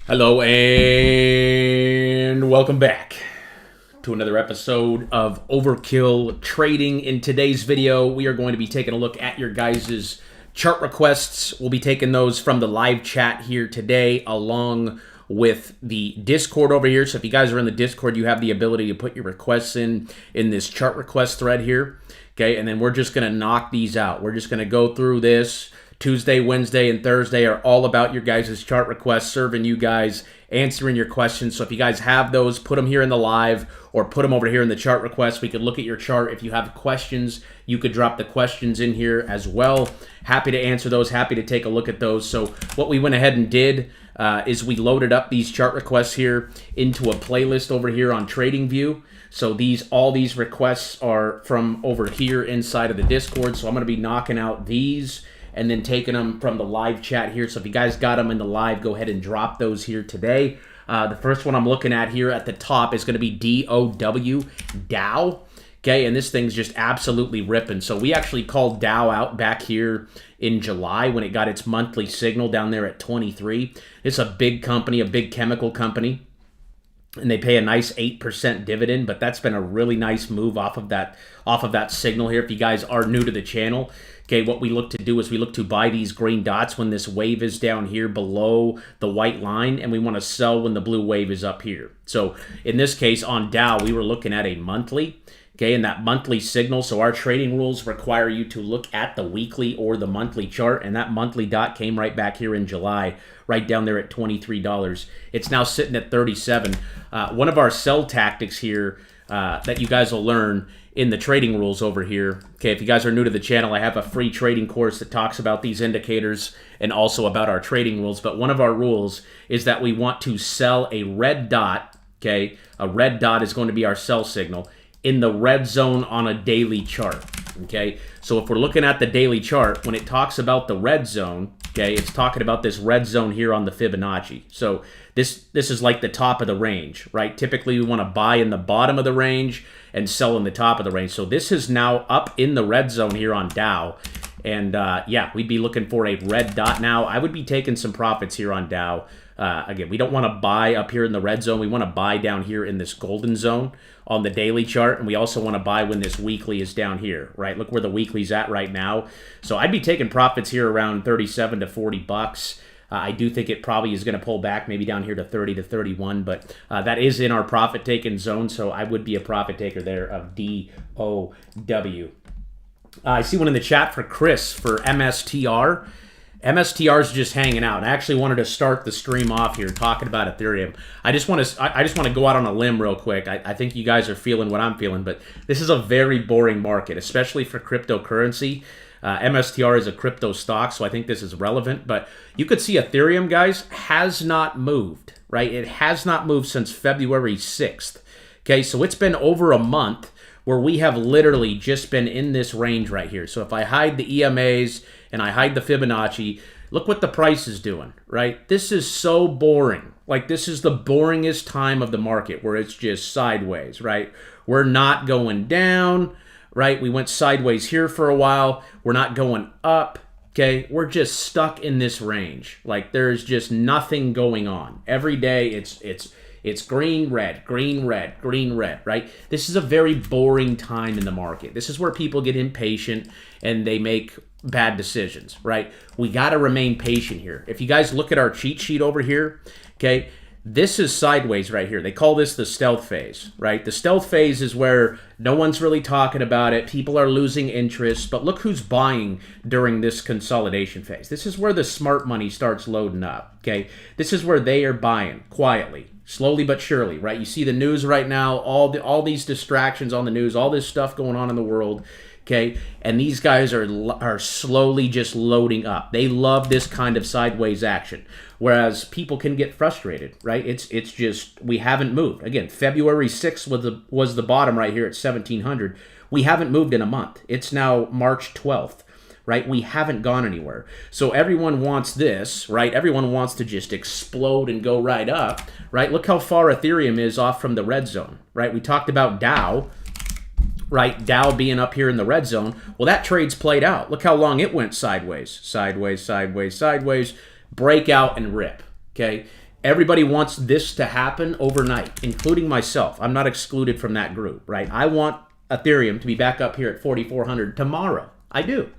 Hello and welcome back to another episode of Overkill Trading. In today's video, we are going to be taking a look at your guys' chart requests. We'll be taking those from the live chat here today along with the Discord over here. So if you guys are in the Discord, you have the ability to put your requests in this chart request thread here. Okay, and then we're just going to knock these out. We're just going to go through this. Tuesday, Wednesday, and Thursday are all about your guys' chart requests, serving you guys, answering your questions. So if you guys have those, put them here in the live or put them over here in the chart requests. We could look at your chart. If you have questions, you could drop the questions in here as well. Happy to answer those. Happy to take a look at those. So what we went ahead and did is we loaded up these chart requests here into a playlist over here on TradingView. So all these requests are from over here inside of the Discord. So I'm going to be knocking out these and then taking them from the live chat here. So if you guys got them in the live, go ahead and drop those here today. The first one I'm looking at here at the top is going to be DOW, Dow. Okay, and this thing's just absolutely ripping. So we actually called Dow out back here in July when it got its monthly signal down there at 23. It's a big company, a big chemical company, and they pay a nice 8% dividend, but that's been a really nice move off of that signal here. If you guys are new to the channel, okay, what we look to do is we look to buy these green dots when this wave is down here below the white line, and we want to sell when the blue wave is up here. So in this case on Dow, we were looking at a monthly, okay, and that monthly signal. So our trading rules require you to look at the weekly or the monthly chart, and that monthly dot came right back here in July, right down there at $23. It's now sitting at 37. One of our sell tactics here that you guys will learn in the trading rules over here. Okay, if you guys are new to the channel, I have a free trading course that talks about these indicators and also about our trading rules. But one of our rules is that we want to sell a red dot. Okay, a red dot is going to be our sell signal in the red zone on a daily chart. Okay, so if we're looking at the daily chart, when it talks about the red zone, okay, it's talking about this red zone here on the Fibonacci. So this is like the top of the range, right? Typically we want to buy in the bottom of the range and sell in the top of the range. So this is now up in the red zone here on Dow. And yeah, we'd be looking for a red dot now. I would be taking some profits here on Dow. Again, we don't want to buy up here in the red zone. We want to buy down here in this golden zone on the daily chart. And we also want to buy when this weekly is down here, right? Look where the weekly's at right now. So I'd be taking profits here around 37 to 40 bucks. I do think it probably is going to pull back maybe down here to 30 to 31, but that is in our profit taking zone. So I would be a profit taker there of DOW. I see one in the chat for Chris for MSTR. MSTR is just hanging out. I actually wanted to start the stream off here talking about Ethereum. I just want to go out on a limb real quick. I think you guys are feeling what I'm feeling, but this is a very boring market, especially for cryptocurrency. MSTR is a crypto stock, so I think this is relevant. But you could see Ethereum, guys, has not moved, right? It has not moved since February 6th. Okay, so it's been over a month where we have literally just been in this range right here. So if I hide the EMAs and I hide the Fibonacci, look what the price is doing, right? This is so boring. Like, this is the boringest time of the market where it's just sideways, right? We're not going down, right? We went sideways here for a while. We're not going up, okay? We're just stuck in this range. Like, there's just nothing going on. Every day it's green, red, green, red, green, red, right? This is a very boring time in the market. This is where people get impatient and they make bad decisions, right? We got to remain patient here. If you guys look at our cheat sheet over here, okay, this is sideways right here. They call this the stealth phase, right? The stealth phase is where no one's really talking about it. People are losing interest, but look who's buying during this consolidation phase. This is where the smart money starts loading up, okay? This is where they are buying quietly, slowly but surely, right? You see the news right now, all these distractions on the news, all this stuff going on in the world, okay? And these guys are slowly just loading up. They love this kind of sideways action, whereas people can get frustrated, right? It's just, we haven't moved. Again, February 6th was the bottom right here at 1700. We haven't moved in a month. It's now March 12th. Right? We haven't gone anywhere. So everyone wants this, right? Everyone wants to just explode and go right up, right? Look how far Ethereum is off from the red zone, right? We talked about Dow, right? Dow being up here in the red zone. Well, that trade's played out. Look how long it went sideways, sideways, sideways, sideways, breakout and rip, okay? Everybody wants this to happen overnight, including myself. I'm not excluded from that group, right? I want Ethereum to be back up here at 4,400 tomorrow. I do.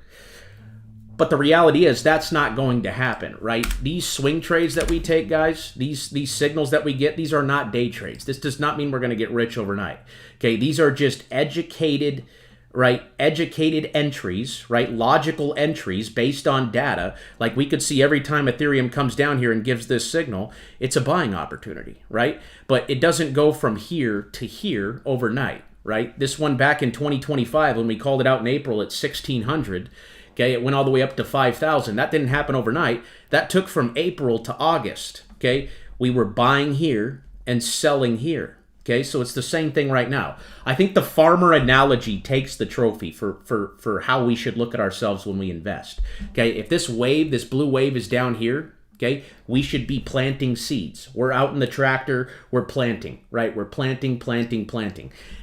But the reality is that's not going to happen, right? These swing trades that we take, guys, these signals that we get, these are not day trades. This does not mean we're going to get rich overnight. Okay, these are just educated, right? Educated entries, right? Logical entries based on data. Like we could see every time Ethereum comes down here and gives this signal, it's a buying opportunity, right? But it doesn't go from here to here overnight, right? This one back in 2025 when we called it out in April at 1,600, okay, it went all the way up to 5,000. That didn't happen overnight. That took from April to August, okay? We were buying here and selling here, okay? So it's the same thing right now. I think the farmer analogy takes the trophy for how we should look at ourselves when we invest, okay? If this wave, this blue wave is down here, okay, we should be planting seeds. We're out in the tractor, we're planting, right? We're planting.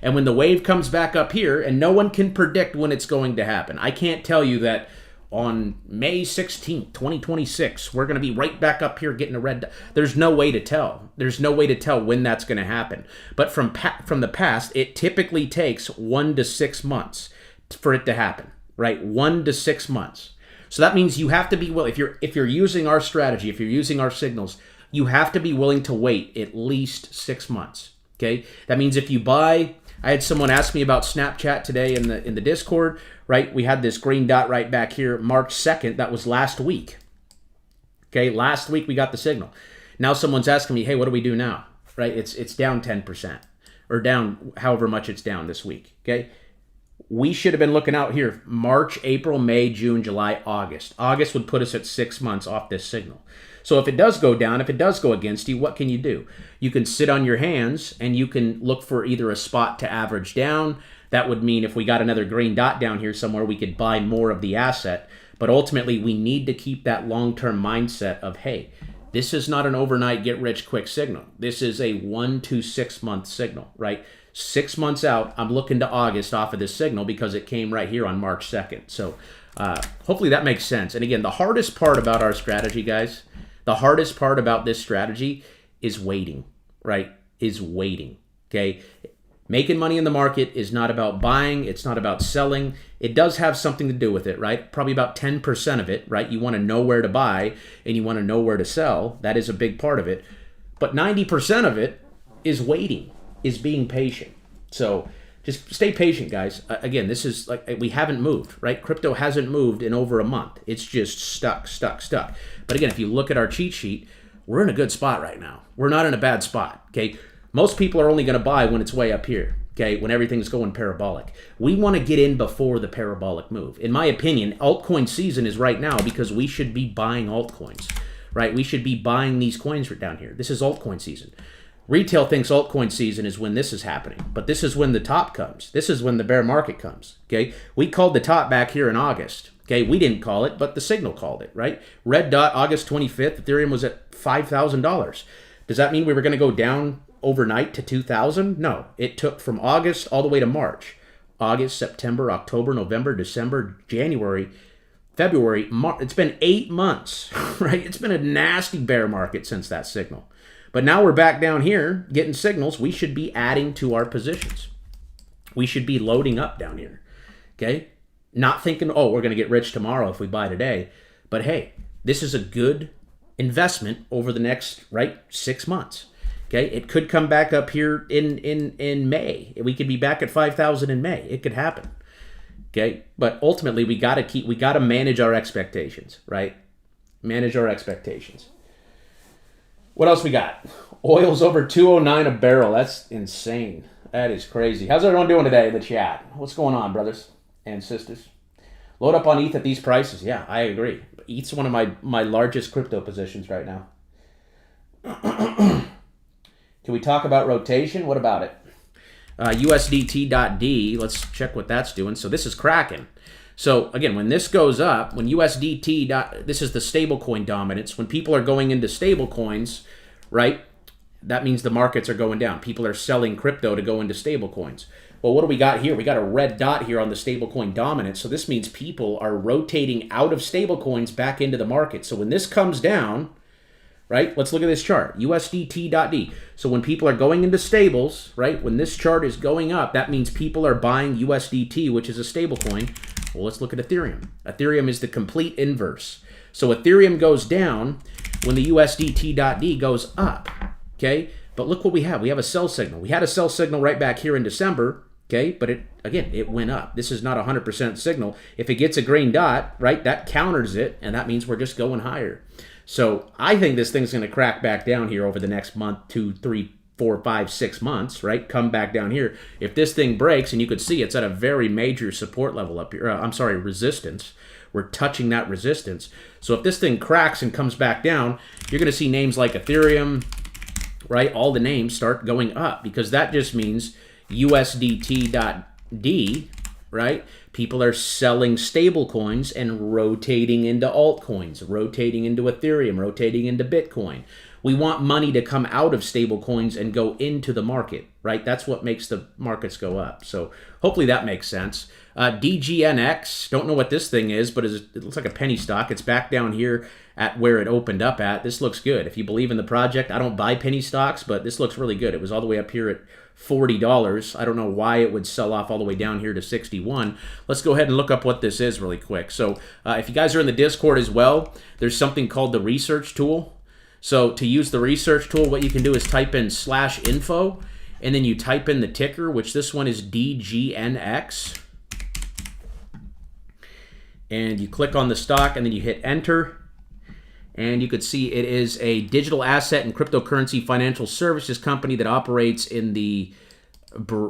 And when the wave comes back up here, and no one can predict when it's going to happen. I can't tell you that on May 16th, 2026, we're going to be right back up here getting a red. There's no way to tell. There's no way to tell when that's going to happen. But from the past, it typically takes 1 to 6 months for it to happen, right? 1 to 6 months. So that means you have to be willing, if you're using our strategy, if you're using our signals, you have to be willing to wait at least 6 months. Okay? That means if you buy, I had someone ask me about Snapchat today in the Discord, right? We had this green dot right back here, March 2nd. That was last week. Okay? Last week we got the signal. Now someone's asking me, hey, what do we do now? Right? It's down 10% or down however much it's down this week. Okay? We should have been looking out here March, April, May, June, July, August. August would put us at 6 months off this signal. So if it does go down, if it does go against you, what can you do? You can sit on your hands and you can look for either a spot to average down. That would mean if we got another green dot down here somewhere, we could buy more of the asset. But ultimately, we need to keep that long-term mindset of, hey, this is not an overnight get-rich-quick signal. This is a 1 to 6 month signal, right? 6 months out, I'm looking to August off of this signal because it came right here on March 2nd. So hopefully that makes sense. And again, the hardest part about our strategy, guys, the hardest part about this strategy is waiting, right? Is waiting, okay? Making money in the market is not about buying. It's not about selling. It does have something to do with it, right? Probably about 10% of it, right? You want to know where to buy and you want to know where to sell. That is a big part of it. But 90% of it is waiting, is being patient. So just stay patient, guys. Again, this is like we haven't moved, right? Crypto hasn't moved in over a month. It's just stuck. But again, if you look at our cheat sheet, we're in a good spot right now. We're not in a bad spot, okay? Most people are only going to buy when it's way up here, okay? When everything's going parabolic. We want to get in before the parabolic move. In my opinion, altcoin season is right now because we should be buying altcoins, right? We should be buying these coins right down here. This is altcoin season. Retail thinks altcoin season is when this is happening, but this is when the top comes. This is when the bear market comes, okay? We called the top back here in August, okay? We didn't call it, but the signal called it, right? Red dot, August 25th, Ethereum was at $5,000. Does that mean we were going to go down overnight to 2,000? No, it took from August all the way to March. August, September, October, November, December, January, February, March. It's been 8 months, right? It's been a nasty bear market since that signal. But now we're back down here getting signals. We should be adding to our positions. We should be loading up down here, okay? Not thinking, oh, we're going to get rich tomorrow if we buy today. But hey, this is a good investment over the next, 6 months, okay? It could come back up here in May. We could be back at 5,000 in May. It could happen, okay? But ultimately, we got to manage our expectations, right? Manage our expectations. What else we got? Oil's over 209 a barrel. That's insane. That is crazy. How's everyone doing today in the chat? What's going on, brothers and sisters? Load up on ETH at these prices. Yeah, I agree. ETH's one of my largest crypto positions right now. Can we talk about rotation? What about it? USDT.D. Let's check what that's doing. So this is cracking. So again, when this goes up, when USDT, this is the stablecoin dominance. When people are going into stablecoins, right, that means the markets are going down. People are selling crypto to go into stablecoins. Well, what do we got here? We got a red dot here on the stablecoin dominance. So this means people are rotating out of stablecoins back into the market. So when this comes down, right? Let's look at this chart, USDT.D. So when people are going into stables, right, when this chart is going up, that means people are buying USDT, which is a stable coin. Well, let's look at Ethereum. Ethereum is the complete inverse. So Ethereum goes down when the USDT.D goes up, okay? But look what we have. We have a sell signal. We had a sell signal right back here in December, okay? But it went up. This is not a 100% signal. If it gets a green dot, right, that counters it, and that means we're just going higher. So I think this thing's going to crack back down here over the next month, 2, 3, 4, 5, 6 months, right? Come back down here. If this thing breaks, and you could see it's at a very major support level up here, resistance. We're touching that resistance. So if this thing cracks and comes back down, you're going to see names like Ethereum, right? All the names start going up because that just means USDT.D, right? People are selling stable coins and rotating into altcoins, rotating into Ethereum, rotating into Bitcoin. We want money to come out of stable coins and go into the market, right? That's what makes the markets go up. So hopefully that makes sense. DGNX, don't know what this thing is, but it looks like a penny stock. It's back down here at where it opened up at. This looks good. If you believe in the project, I don't buy penny stocks, but this looks really good. It was all the way up here at $40. I don't know why it would sell off all the way down here to 61. Let's go ahead and look up what this is really quick. So if you guys are in the Discord as well, there's something called the research tool. So to use the research tool, what you can do is type in /info, and then you type in the ticker, which this one is DGNX. And you click on the stock, and then you hit enter. And you could see it is a digital asset and cryptocurrency financial services company that operates in the,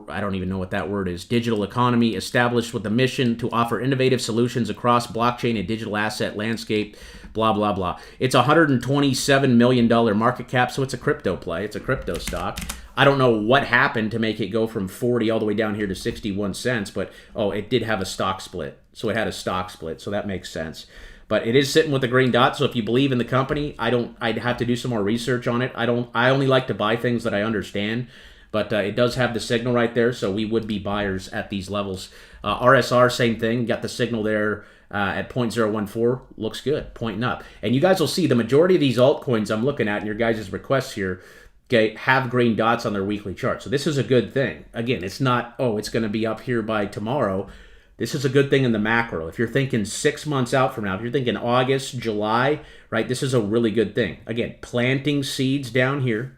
I don't even know what that word is, digital economy, established with a mission to offer innovative solutions across blockchain and digital asset landscape, blah, blah, blah. It's a $127 million market cap, so it's a crypto play. It's a crypto stock. I don't know what happened to make it go from 40 all the way down here to 61 cents, but, oh, it did have a stock split. So it had a stock split, so that makes sense. But it is sitting with a green dot, so if you believe in the company, I'd have to do some more research on it. I only like to buy things that I understand, but it does have the signal right there, so we would be buyers at these levels. RSR, same thing, got the signal there at 0.014, looks good, pointing up. And you guys will see the majority of these altcoins I'm looking at in your guys' requests here, okay, have green dots on their weekly chart. So this is a good thing. Again, it's not, oh, it's going to be up here by tomorrow. This is a good thing in the macro. If you're thinking 6 months out from now, if you're thinking August, July, right, this is a really good thing. Again, planting seeds down here,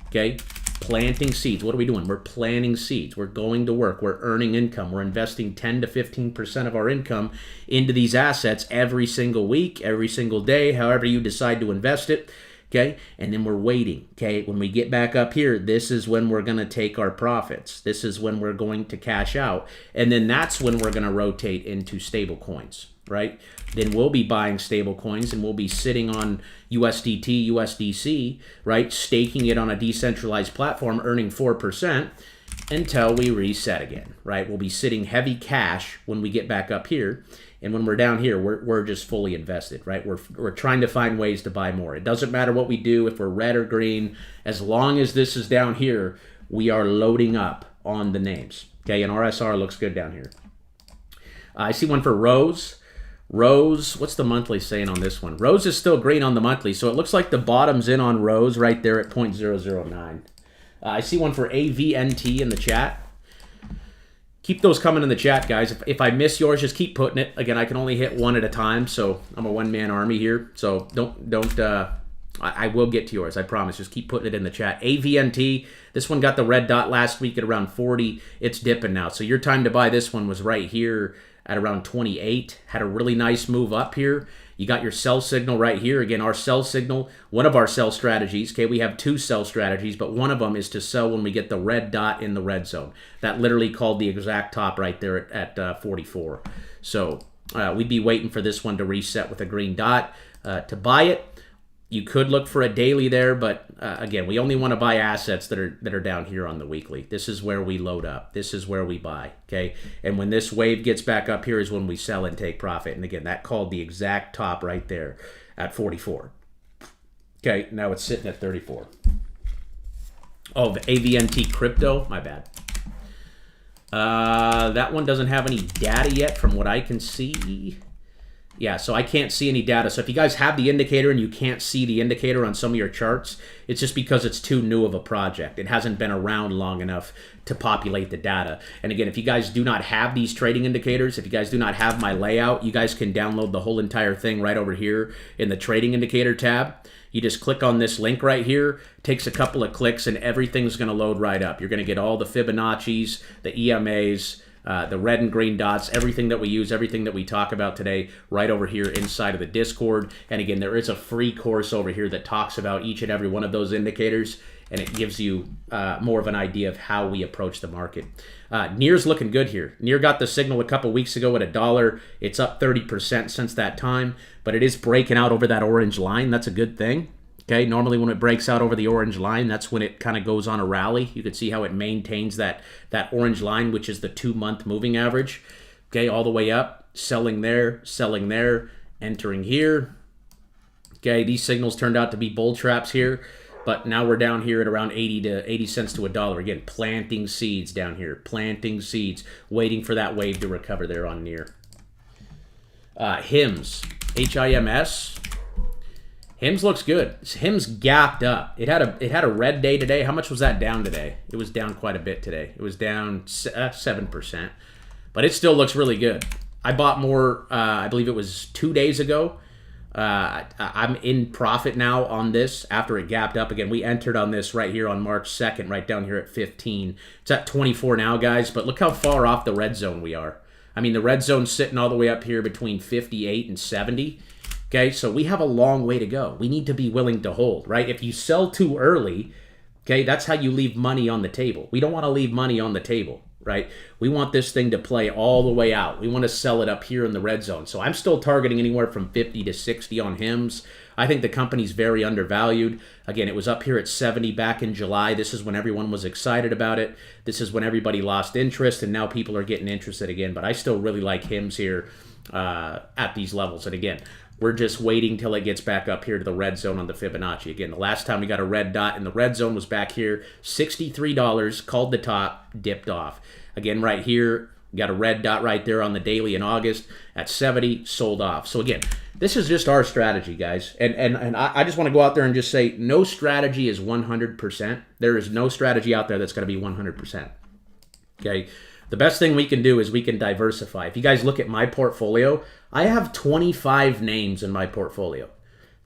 okay? Planting seeds. What are we doing? We're planting seeds. We're going to work. We're earning income. We're investing 10 to 15% of our income into these assets every single week, every single day, however you decide to invest it. Okay, and then we're waiting. Okay, when we get back up here, this is when we're going to take our profits. This is when we're going to cash out. And then that's when we're going to rotate into stable coins, right? Then we'll be buying stable coins and we'll be sitting on USDT, USDC, right? Staking it on a decentralized platform, earning 4% until we reset again, right? We'll be sitting heavy cash when we get back up here. And when we're down here, we're just fully invested, right? We're trying to find ways to buy more. It doesn't matter what we do, if we're red or green. As long as this is down here, we are loading up on the names. Okay, and RSR looks good down here. I see one for Rose. Rose, what's the monthly saying on this one? Rose is still green on the monthly, so it looks like the bottom's in on Rose right there at 0.009. I see one for AVNT in the chat. Keep those coming in the chat, guys. If I miss yours, just keep putting it. Again, I can only hit one at a time, so I'm a one-man army here. So I will get to yours, I promise. Just keep putting it in the chat. AVNT, this one got the red dot last week at around 40. It's dipping now. So your time to buy this one was right here at around 28. Had a really nice move up here. You got your sell signal right here. Again, our sell signal, one of our sell strategies. Okay, we have two sell strategies, but one of them is to sell when we get the red dot in the red zone. That literally called the exact top right there at 44. So we'd be waiting for this one to reset with a green dot to buy it. You could look for a daily there, but again, we only want to buy assets that are down here on the weekly. This is where we load up. This is where we buy, okay? And when this wave gets back up here is when we sell and take profit. And again, that called the exact top right there at 44. Okay, now it's sitting at 34. Oh, the AVNT crypto, my bad. That one doesn't have any data yet from what I can see. Yeah, so I can't see any data. So if you guys have the indicator and you can't see the indicator on some of your charts, it's just because it's too new of a project. It hasn't been around long enough to populate the data. And again, if you guys do not have these trading indicators, if you guys do not have my layout, you guys can download the whole entire thing right over here in the trading indicator tab. You just click on this link right here, takes a couple of clicks, and everything's going to load right up. You're going to get all the Fibonacci's, the EMAs, the red and green dots, everything that we use, everything that we talk about today right over here inside of the Discord. And again, there is a free course over here that talks about each and every one of those indicators, and it gives you more of an idea of how we approach the market. NEAR's looking good here. NEAR got the signal a couple weeks ago at $1. It's up 30% since that time, but it is breaking out over that orange line. That's a good thing. Okay, normally when it breaks out over the orange line, that's when it kind of goes on a rally. You can see how it maintains that orange line, which is the 2-month moving average. Okay, all the way up, selling there, entering here. Okay, these signals turned out to be bull traps here, but now we're down here at around 80 cents to $1. Again, planting seeds down here, planting seeds, waiting for that wave to recover there on NEAR. HIMS, HIMS. HIMS looks good. HIMS gapped up. It had a red day today. How much was that down today? It was down quite a bit today. It was down 7%, but it still looks really good. I bought more. I believe it was 2 days ago. I'm in profit now on this after it gapped up again. We entered on this right here on March 2nd, right down here at 15. It's at 24 now, guys. But look how far off the red zone we are. I mean, the red zone's sitting all the way up here between 58 and 70. Okay, so we have a long way to go. We need to be willing to hold, right? If you sell too early, okay, that's how you leave money on the table. We don't want to leave money on the table, right? We want this thing to play all the way out. We want to sell it up here in the red zone. So I'm still targeting anywhere from 50 to 60 on HIMS. I think the company's very undervalued. Again, it was up here at 70 back in July. This is when everyone was excited about it. This is when everybody lost interest, and now people are getting interested again. But I still really like HIMS here at these levels. And again, we're just waiting till it gets back up here to the red zone on the Fibonacci. Again, the last time we got a red dot in the red zone was back here, $63, called the top, dipped off. Again, right here, we got a red dot right there on the daily in August at 70, sold off. So again, this is just our strategy, guys. And I just want to go out there and just say no strategy is 100%. There is no strategy out there that's going to be 100%. Okay? The best thing we can do is we can diversify. If you guys look at my portfolio, I have 25 names in my portfolio.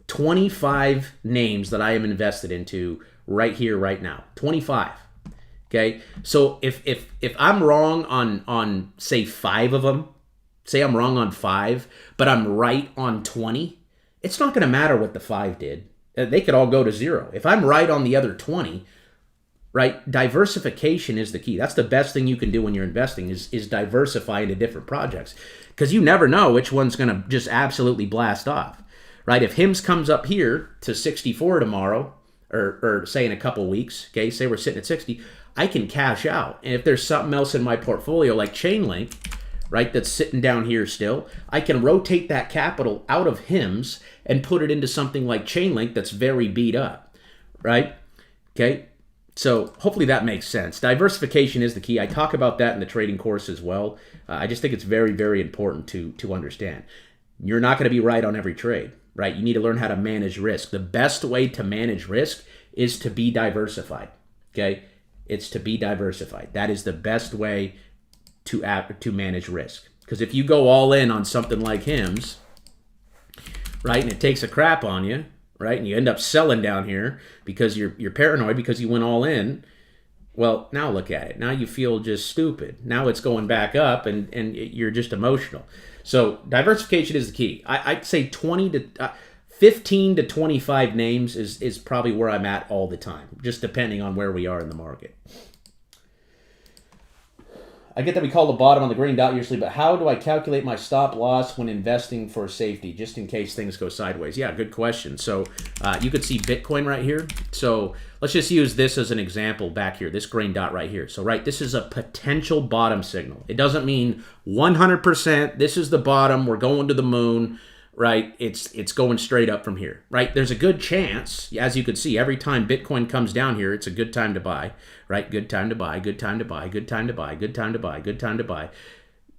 25 names that I am invested into right here, right now. 25. Okay? So if I'm wrong on say 5 of them, say I'm wrong on 5, but I'm right on 20, it's not going to matter what the 5 did. They could all go to 0. If I'm right on the other 20, right? Diversification is the key. That's the best thing you can do when you're investing is diversify into different projects, because you never know which one's going to just absolutely blast off, right? If HIMS comes up here to 64 tomorrow, or say in a couple weeks, okay, say we're sitting at 60, I can cash out. And if there's something else in my portfolio like Chainlink, right, that's sitting down here still, I can rotate that capital out of HIMS and put it into something like Chainlink that's very beat up, right? Okay. So hopefully that makes sense. Diversification is the key. I talk about that in the trading course as well. I just think it's very, very important to understand. You're not going to be right on every trade, right? You need to learn how to manage risk. The best way to manage risk is to be diversified, okay? It's to be diversified. That is the best way to manage risk. Because if you go all in on something like HIMS, right, and it takes a crap on you, right, and you end up selling down here because you're paranoid because you went all in, well, now look at it. Now you feel just stupid. Now it's going back up and you're just emotional. So diversification is the key. I'd say 15 to 25 names is probably where I'm at all the time, just depending on where we are in the market. I get that we call the bottom on the green dot usually, but how do I calculate my stop loss when investing for safety, just in case things go sideways? Yeah, good question. So you could see Bitcoin right here. So let's just use this as an example back here, this green dot right here. So right, this is a potential bottom signal. It doesn't mean 100%, this is the bottom, we're going to the moon, right? It's going straight up from here, right? There's a good chance, as you can see, every time Bitcoin comes down here, it's a good time to buy, right? Good time to buy, good time to buy, good time to buy, good time to buy, good time to buy,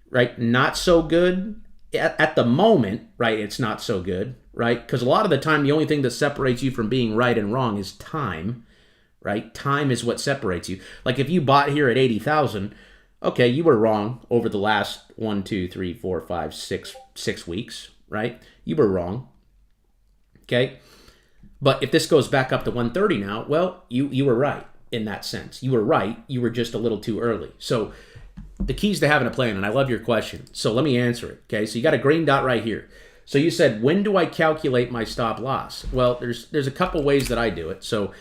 right? Not so good at the moment, right, it's not so good, right? Because a lot of the time, the only thing that separates you from being right and wrong is time, right? Time is what separates you. Like if you bought here at 80,000, okay, you were wrong over the last 1, 2, 3, 4, 5, 6 weeks, right? You were wrong, okay? But if this goes back up to 130 now, well, you were right in that sense. You were right. You were just a little too early. So the keys to having a plan, and I love your question. So let me answer it, okay? So you got a green dot right here. So you said, when do I calculate my stop loss? Well, there's a couple ways that I do it. So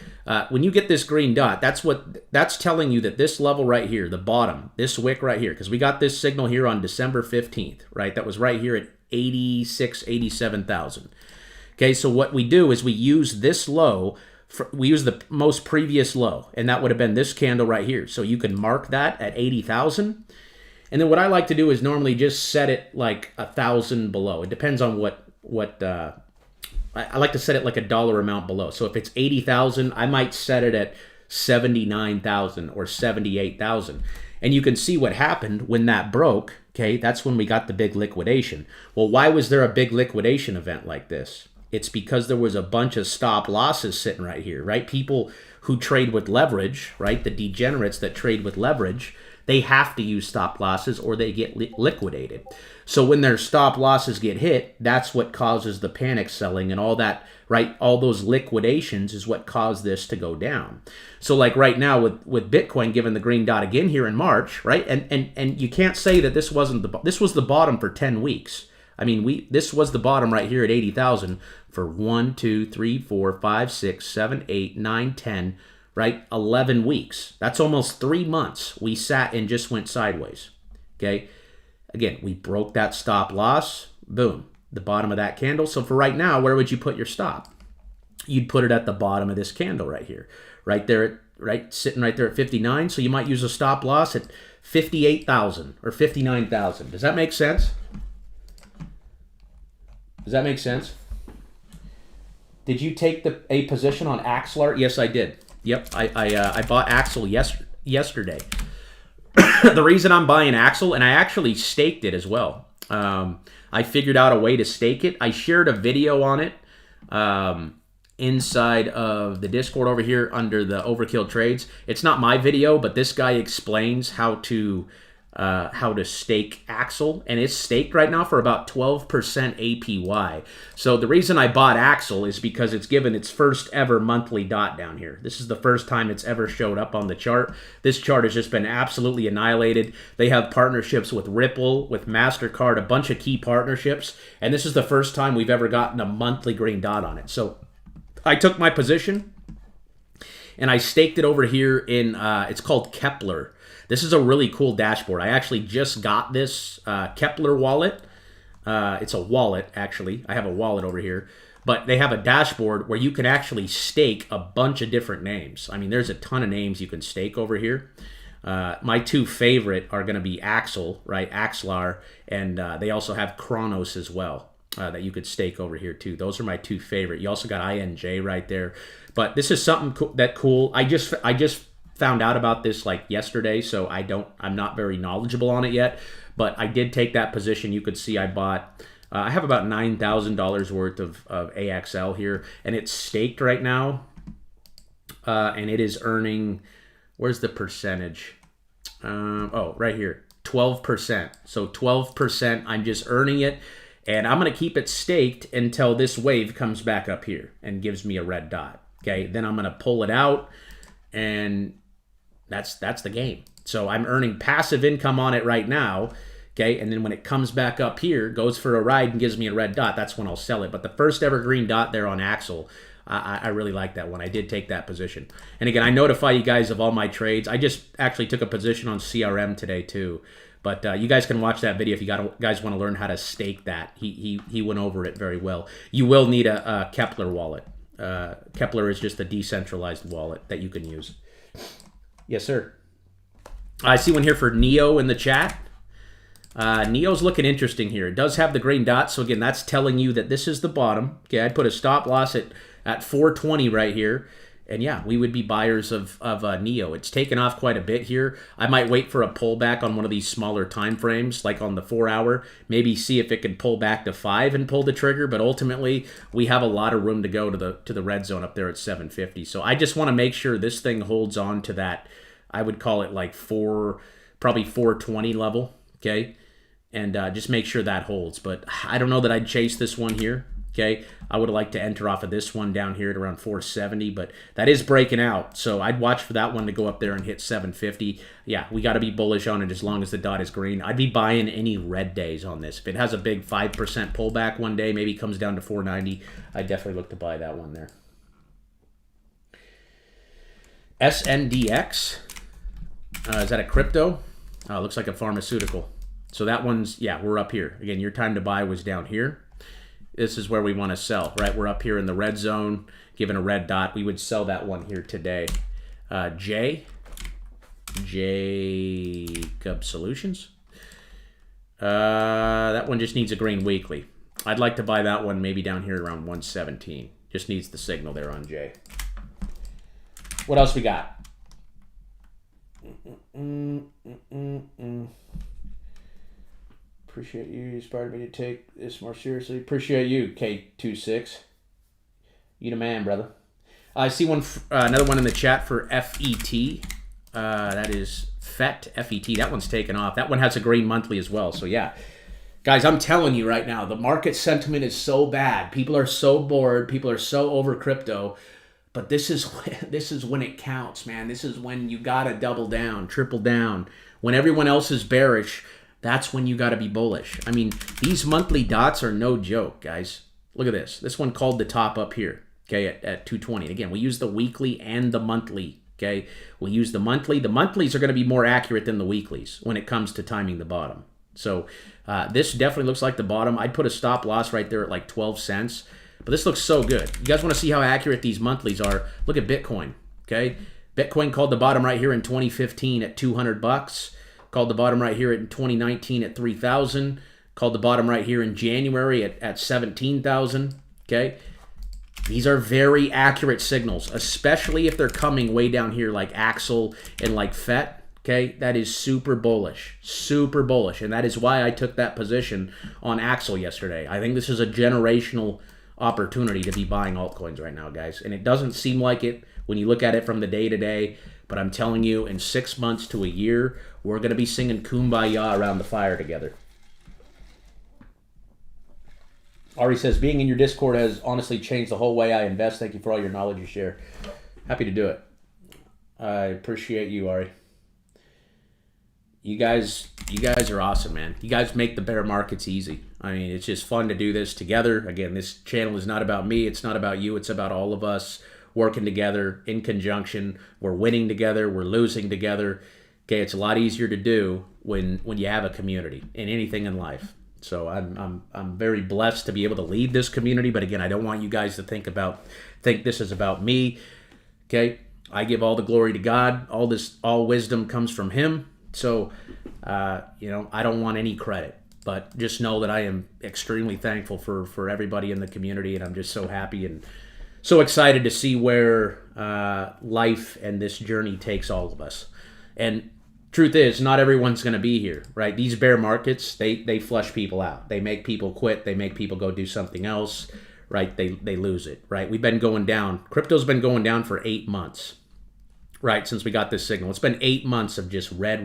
when you get this green dot, that's telling you that this level right here, the bottom, this wick right here, because we got this signal here on December 15th, right? That was right here at 87,000. Okay, so what we do is we use this low, we use the most previous low, and that would have been this candle right here. So you can mark that at 80,000. And then what I like to do is normally just set it like 1,000 below. It depends on I like to set it like a dollar amount below. So if it's 80,000, I might set it at 79,000 or 78,000. And you can see what happened when that broke. Okay, that's when we got the big liquidation. Well, why was there a big liquidation event like this? It's because there was a bunch of stop losses sitting right here, right? People who trade with leverage, right? The degenerates that trade with leverage, they have to use stop losses or they get liquidated. So when their stop losses get hit, that's what causes the panic selling and all that, right? All those liquidations is what caused this to go down. So like right now with Bitcoin given the green dot again here in March, right? And you can't say that this was the bottom for 10 weeks. I mean, this was the bottom right here at 80,000 for 1, 2, 3, 4, 5, 6, 7, 8, 9, 10, right? 11 weeks. That's almost 3 months we sat and just went sideways, okay? Again, we broke that stop loss, boom, the bottom of that candle. So for right now, where would you put your stop? You'd put it at the bottom of this candle right here, right there, right, sitting right there at 59. So you might use a stop loss at 58,000 or 59,000. Does that make sense? Does that make sense? Did you take a position on Axelar? Yes, I did. Yep, I bought Axel yesterday. The reason I'm buying Axel, and I actually staked it as well. I figured out a way to stake it. I shared a video on it inside of the Discord over here under the Overkill Trades. It's not my video, but this guy explains how to stake Axel, and it's staked right now for about 12% APY. So the reason I bought Axel is because it's given its first ever monthly dot down here. This is the first time it's ever showed up on the chart. This chart has just been absolutely annihilated. They have partnerships with Ripple, with MasterCard, a bunch of key partnerships, and this is the first time we've ever gotten a monthly green dot on it. So I took my position and I staked it over here in, it's called Kepler. This is a really cool dashboard. I actually just got this Kepler wallet. It's a wallet, actually. I have a wallet over here. But they have a dashboard where you can actually stake a bunch of different names. I mean, there's a ton of names you can stake over here. My two favorite are going to be Axel, right? Axelar. And they also have Kronos as well that you could stake over here, too. Those are my two favorite. You also got INJ right there. But this is something cool. I just found out about this like yesterday, so I'm not very knowledgeable on it yet, but I did take that position. You could see I bought, I have about $9,000 worth of AXL here, and it's staked right now, and it is earning, where's the percentage? Oh, right here, 12%. So 12%, I'm just earning it, and I'm going to keep it staked until this wave comes back up here and gives me a red dot, okay? Then I'm going to pull it out, and that's the game. So I'm earning passive income on it right now, okay? And then when it comes back up here, goes for a ride and gives me a red dot, that's when I'll sell it. But the first ever green dot there on Axel, I really like that one. I did take that position. And again, I notify you guys of all my trades. I just actually took a position on CRM today too. But you guys can watch that video if you guys want to learn how to stake that. He went over it very well. You will need a Kepler wallet. Kepler is just a decentralized wallet that you can use. Yes, sir. I see one here for Neo in the chat. Neo's looking interesting here. It does have the green dot, so again, that's telling you that this is the bottom. Okay, I'd put a stop loss at 420 right here, And yeah, we would be buyers of NEO. It's taken off quite a bit here. I might wait for a pullback on one of these smaller time frames, like on the 4 hour, maybe see if it can pull back to 5 and pull the trigger. But ultimately, we have a lot of room to go to the red zone up there at 750. So I just want to make sure this thing holds on to that. I would call it like probably 420 level. Okay, and just make sure that holds. But I don't know that I'd chase this one here. Okay, I would like to enter off of this one down here at around 470, but that is breaking out. So I'd watch for that one to go up there and hit 750. Yeah, we got to be bullish on it as long as the dot is green. I'd be buying any red days on this. If it has a big 5% pullback one day, maybe comes down to 490, I'd definitely look to buy that one there. SNDX, is that a crypto? Looks like a pharmaceutical. So that one's, yeah, we're up here. Again, your time to buy was down here. This is where we want to sell, right? We're up here in the red zone, given a red dot. We would sell that one here today. Jacob Solutions. That one just needs a green weekly. I'd like to buy that one maybe down here around 117. Just needs the signal there on J. What else we got? Appreciate you. You inspired me to take this more seriously. Appreciate you, K26. You the man, brother. I see one, another one in the chat for FET. That is FET, FET. That one's taken off. That one has a green monthly as well. So yeah, guys, I'm telling you right now, the market sentiment is so bad. People are so bored. People are so over crypto. But this is when it counts, man. This is when you gotta double down, triple down. When everyone else is bearish, that's when you got to be bullish. I mean, these monthly dots are no joke, guys. Look at this. This one called the top up here, okay, at 220. Again, we use the weekly and the monthly, okay? We use the monthly. The monthlies are going to be more accurate than the weeklies when it comes to timing the bottom. So this definitely looks like the bottom. I'd put a stop loss right there at like 12 cents. But this looks so good. You guys want to see how accurate these monthlies are? Look at Bitcoin, okay? Bitcoin called the bottom right here in 2015 at 200 bucks. Called the bottom right here in 2019 at 3,000. Called the bottom right here in January at 17,000. Okay, these are very accurate signals, especially if they're coming way down here like Axel and like FET. Okay, that is super bullish, and that is why I took that position on Axel yesterday. I think this is a generational opportunity to be buying altcoins right now, guys, and it doesn't seem like it when you look at it from the day to day. But I'm telling you, in 6 months to a year, we're going to be singing Kumbaya around the fire together. Ari says, being in your Discord has honestly changed the whole way I invest. Thank you for all your knowledge you share. Happy to do it. I appreciate you, Ari. You guys are awesome, man. You guys make the bear markets easy. I mean, it's just fun to do this together. Again, this channel is not about me. It's not about you. It's about all of us working together in conjunction. We're winning together. We're losing together. Okay, it's a lot easier to do when you have a community in anything in life. So I'm very blessed to be able to lead this community. But again, I don't want you guys to think this is about me. Okay, I give all the glory to God. All wisdom comes from Him. So I don't want any credit. But just know that I am extremely thankful for everybody in the community, and I'm just so happy and so excited to see where life and this journey takes all of us. And truth is, not everyone's going to be here, right? These bear markets, they flush people out. They make people quit. They make people go do something else, right? They lose it, right? We've been going down. Crypto's been going down for 8 months, right, since we got this signal. It's been 8 months of just red.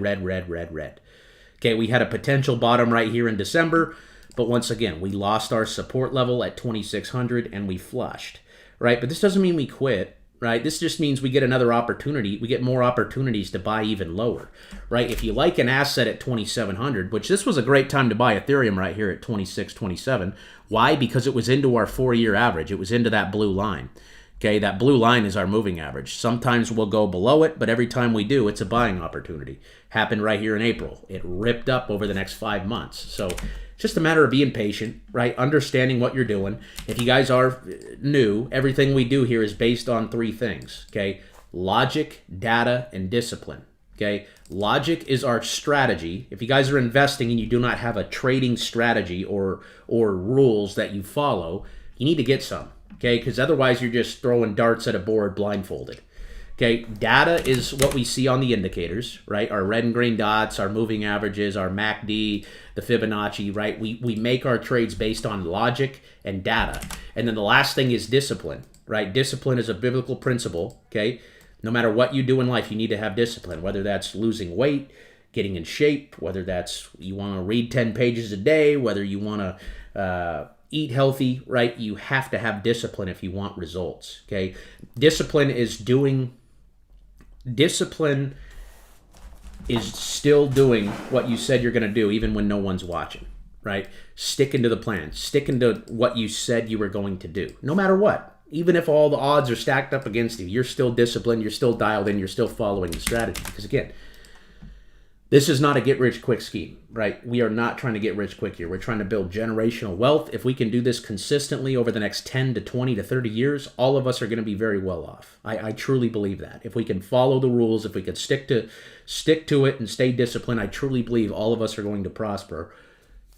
Okay, we had a potential bottom right here in December, but once again, we lost our support level at 2,600 and we flushed. Right, but this doesn't mean we quit, right? This just means we get another opportunity. We get more opportunities to buy even lower, right? If you like an asset at 2,700, which this was a great time to buy Ethereum right here at 26.27. Why? Because it was into our 4-year average. It was into that blue line. Okay, that blue line is our moving average. Sometimes we'll go below it, but every time we do, it's a buying opportunity. Happened right here in April. It ripped up over the next 5 months. So just a matter of being patient, right? Understanding what you're doing. If you guys are new, everything we do here is based on 3 things, okay? Logic, data, and discipline, okay? Logic is our strategy. If you guys are investing and you do not have a trading strategy or rules that you follow, you need to get some, okay? Because otherwise you're just throwing darts at a board blindfolded. Okay, data is what we see on the indicators, right? Our red and green dots, our moving averages, our MACD, the Fibonacci, right? We make our trades based on logic and data. And then the last thing is discipline, right? Discipline is a biblical principle, okay? No matter what you do in life, you need to have discipline, whether that's losing weight, getting in shape, whether that's you want to read 10 pages a day, whether you want to eat healthy, right? You have to have discipline if you want results, okay? Discipline is still doing what you said you're going to do even when no one's watching, right? Sticking to the plan, sticking to what you said you were going to do, no matter what. Even if all the odds are stacked up against you, you're still disciplined, you're still dialed in, you're still following the strategy. Because again, this is not a get-rich-quick scheme, right? We are not trying to get rich quick here. We're trying to build generational wealth. If we can do this consistently over the next 10 to 20 to 30 years, all of us are going to be very well off. I truly believe that. If we can follow the rules, if we can stick to it and stay disciplined, I truly believe all of us are going to prosper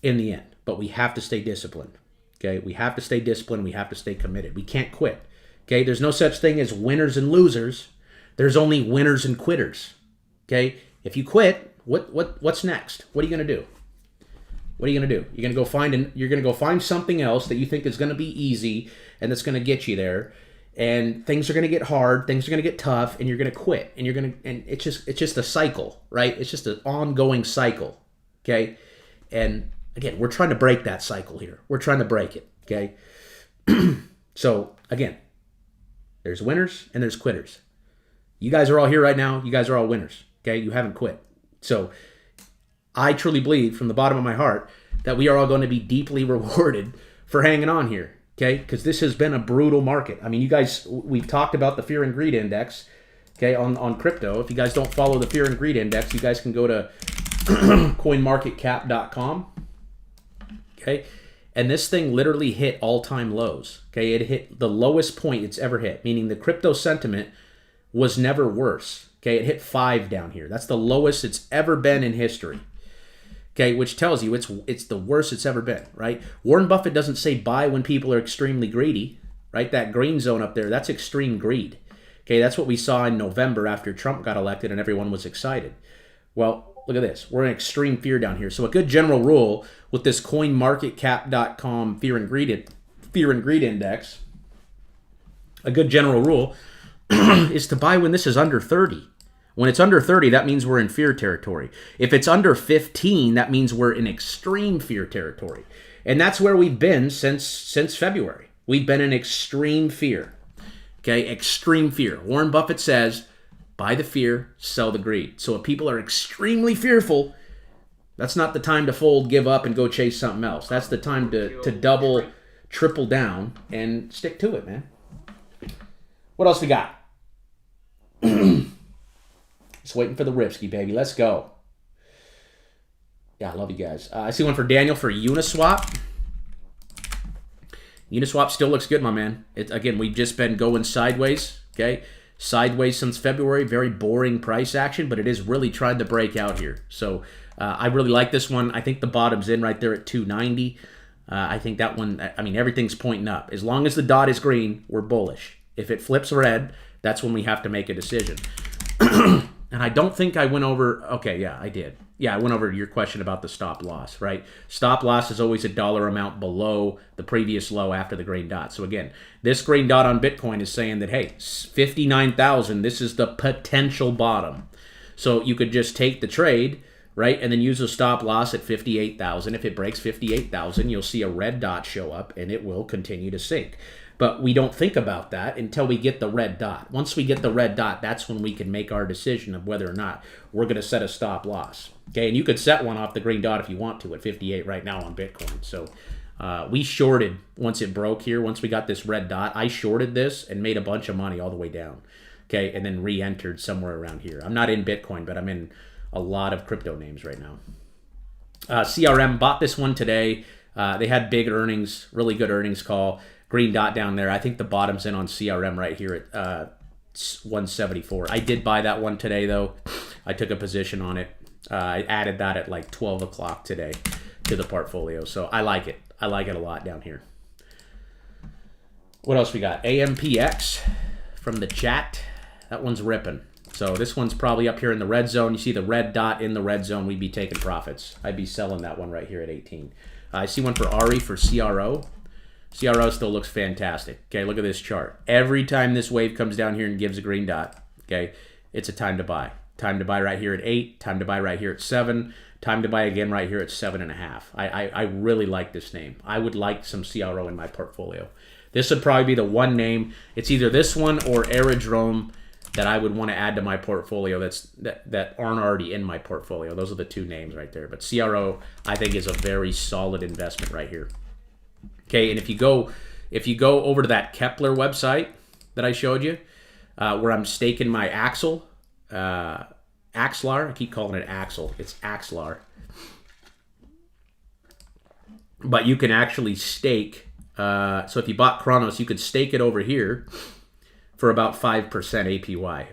in the end. But we have to stay disciplined, okay? We have to stay disciplined. We have to stay committed. We can't quit, okay? There's no such thing as winners and losers. There's only winners and quitters, okay? If you quit, what's next? What are you going to do? What are you going to do? You're going to go find something else that you think is going to be easy and that's going to get you there. And things are going to get hard, things are going to get tough, and you're going to quit. And it's just a cycle, right? It's just an ongoing cycle, okay? And again, we're trying to break that cycle here. We're trying to break it, okay? So again, there's winners and there's quitters. You guys are all here right now. You guys are all winners, okay? You haven't quit. So I truly believe from the bottom of my heart that we are all going to be deeply rewarded for hanging on here, okay? Because this has been a brutal market. I mean, you guys, we've talked about the fear and greed index, okay, on crypto. If you guys don't follow the fear and greed index, you guys can go to coinmarketcap.com, okay? And this thing literally hit all-time lows, okay? It hit the lowest point it's ever hit, meaning the crypto sentiment was never worse. Okay, it hit 5 down here. That's the lowest it's ever been in history. Okay, which tells you it's the worst it's ever been, right? Warren Buffett doesn't say buy when people are extremely greedy, right? That green zone up there, that's extreme greed. Okay, that's what we saw in November after Trump got elected and everyone was excited. Well, look at this. We're in extreme fear down here. So a good general rule with this coinmarketcap.com fear and greed index, a good general rule is to buy when this is under 30. When it's under 30, that means we're in fear territory. If it's under 15, that means we're in extreme fear territory. And that's where we've been since February. We've been in extreme fear. Okay, extreme fear. Warren Buffett says, buy the fear, sell the greed. So if people are extremely fearful, that's not the time to fold, give up, and go chase something else. That's the time to double, triple down, and stick to it, man. What else we got? Just waiting for the Ripski, baby. Let's go. Yeah, I love you guys. I see one for Daniel for Uniswap. Uniswap still looks good, my man. Again, we've just been going sideways, okay? Sideways since February. Very boring price action, but it is really trying to break out here. So I really like this one. I think the bottom's in right there at 290. I think that one, I mean, everything's pointing up. As long as the dot is green, we're bullish. If it flips red, that's when we have to make a decision. And I don't think I went over, okay, yeah, I did. Yeah, I went over your question about the stop loss, right? Stop loss is always a dollar amount below the previous low after the green dot. So again, this green dot on Bitcoin is saying that, hey, 59,000, this is the potential bottom. So you could just take the trade, right, and then use a stop loss at 58,000. If it breaks 58,000, you'll see a red dot show up and it will continue to sink. But we don't think about that until we get the red dot. Once we get the red dot, that's when we can make our decision of whether or not we're going to set a stop loss. Okay, and you could set one off the green dot if you want to at 58 right now on Bitcoin. So we shorted once it broke here. Once we got this red dot, I shorted this and made a bunch of money all the way down. Okay, and then re-entered somewhere around here. I'm not in Bitcoin, but I'm in a lot of crypto names right now. CRM bought this one today. They had big earnings, really good earnings call. Green dot down there. I think the bottom's in on CRM right here at 174. I did buy that one today, though. I took a position on it. I added that at like 12 o'clock today to the portfolio. So I like it. I like it a lot down here. What else we got? AMPX from the chat. That one's ripping. So this one's probably up here in the red zone. You see the red dot in the red zone. We'd be taking profits. I'd be selling that one right here at 18. I see one for Ari for CRO. CRO still looks fantastic. Okay, look at this chart. Every time this wave comes down here and gives a green dot, okay, it's a time to buy. Time to buy right here at 8. Time to buy right here at 7. Time to buy again right here at 7.5. I really like this name. I would like some CRO in my portfolio. This would probably be the one name. It's either this one or Aerodrome that I would want to add to my portfolio that aren't already in my portfolio. Those are the two names right there. But CRO, I think, is a very solid investment right here. Okay, and if you go over to that Kepler website that I showed you, where I'm staking my Axelar, I keep calling it Axel. It's Axelar. But you can actually stake. So if you bought Chronos, you could stake it over here for about 5% APY.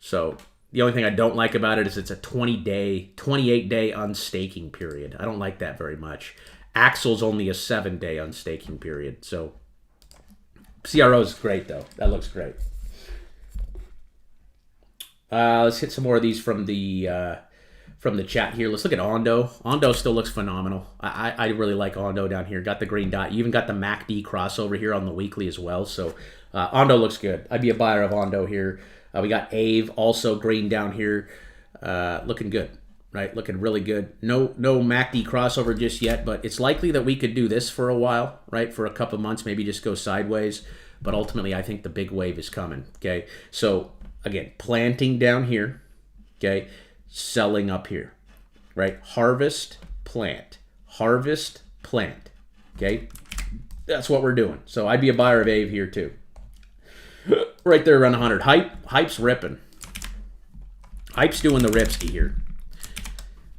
So the only thing I don't like about it is it's a 28-day unstaking period. I don't like that very much. Axel's only a 7-day unstaking period. So CRO is great though. That looks great. Let's hit some more of these from the chat here. Let's look at Ondo. Ondo still looks phenomenal. I really like Ondo down here. Got the green dot. You even got the MACD crossover here on the weekly as well. So Ondo looks good. I'd be a buyer of Ondo here. We got Ave also green down here. Looking good, right? Looking really good. No MACD crossover just yet, but it's likely that we could do this for a while, right? For a couple months, maybe just go sideways. But ultimately, I think the big wave is coming, okay? So again, planting down here, okay? Selling up here, right? Harvest, plant, okay? That's what we're doing. So I'd be a buyer of Ave here too. Right there around 100. Hype's ripping. Hype's doing the ripski here.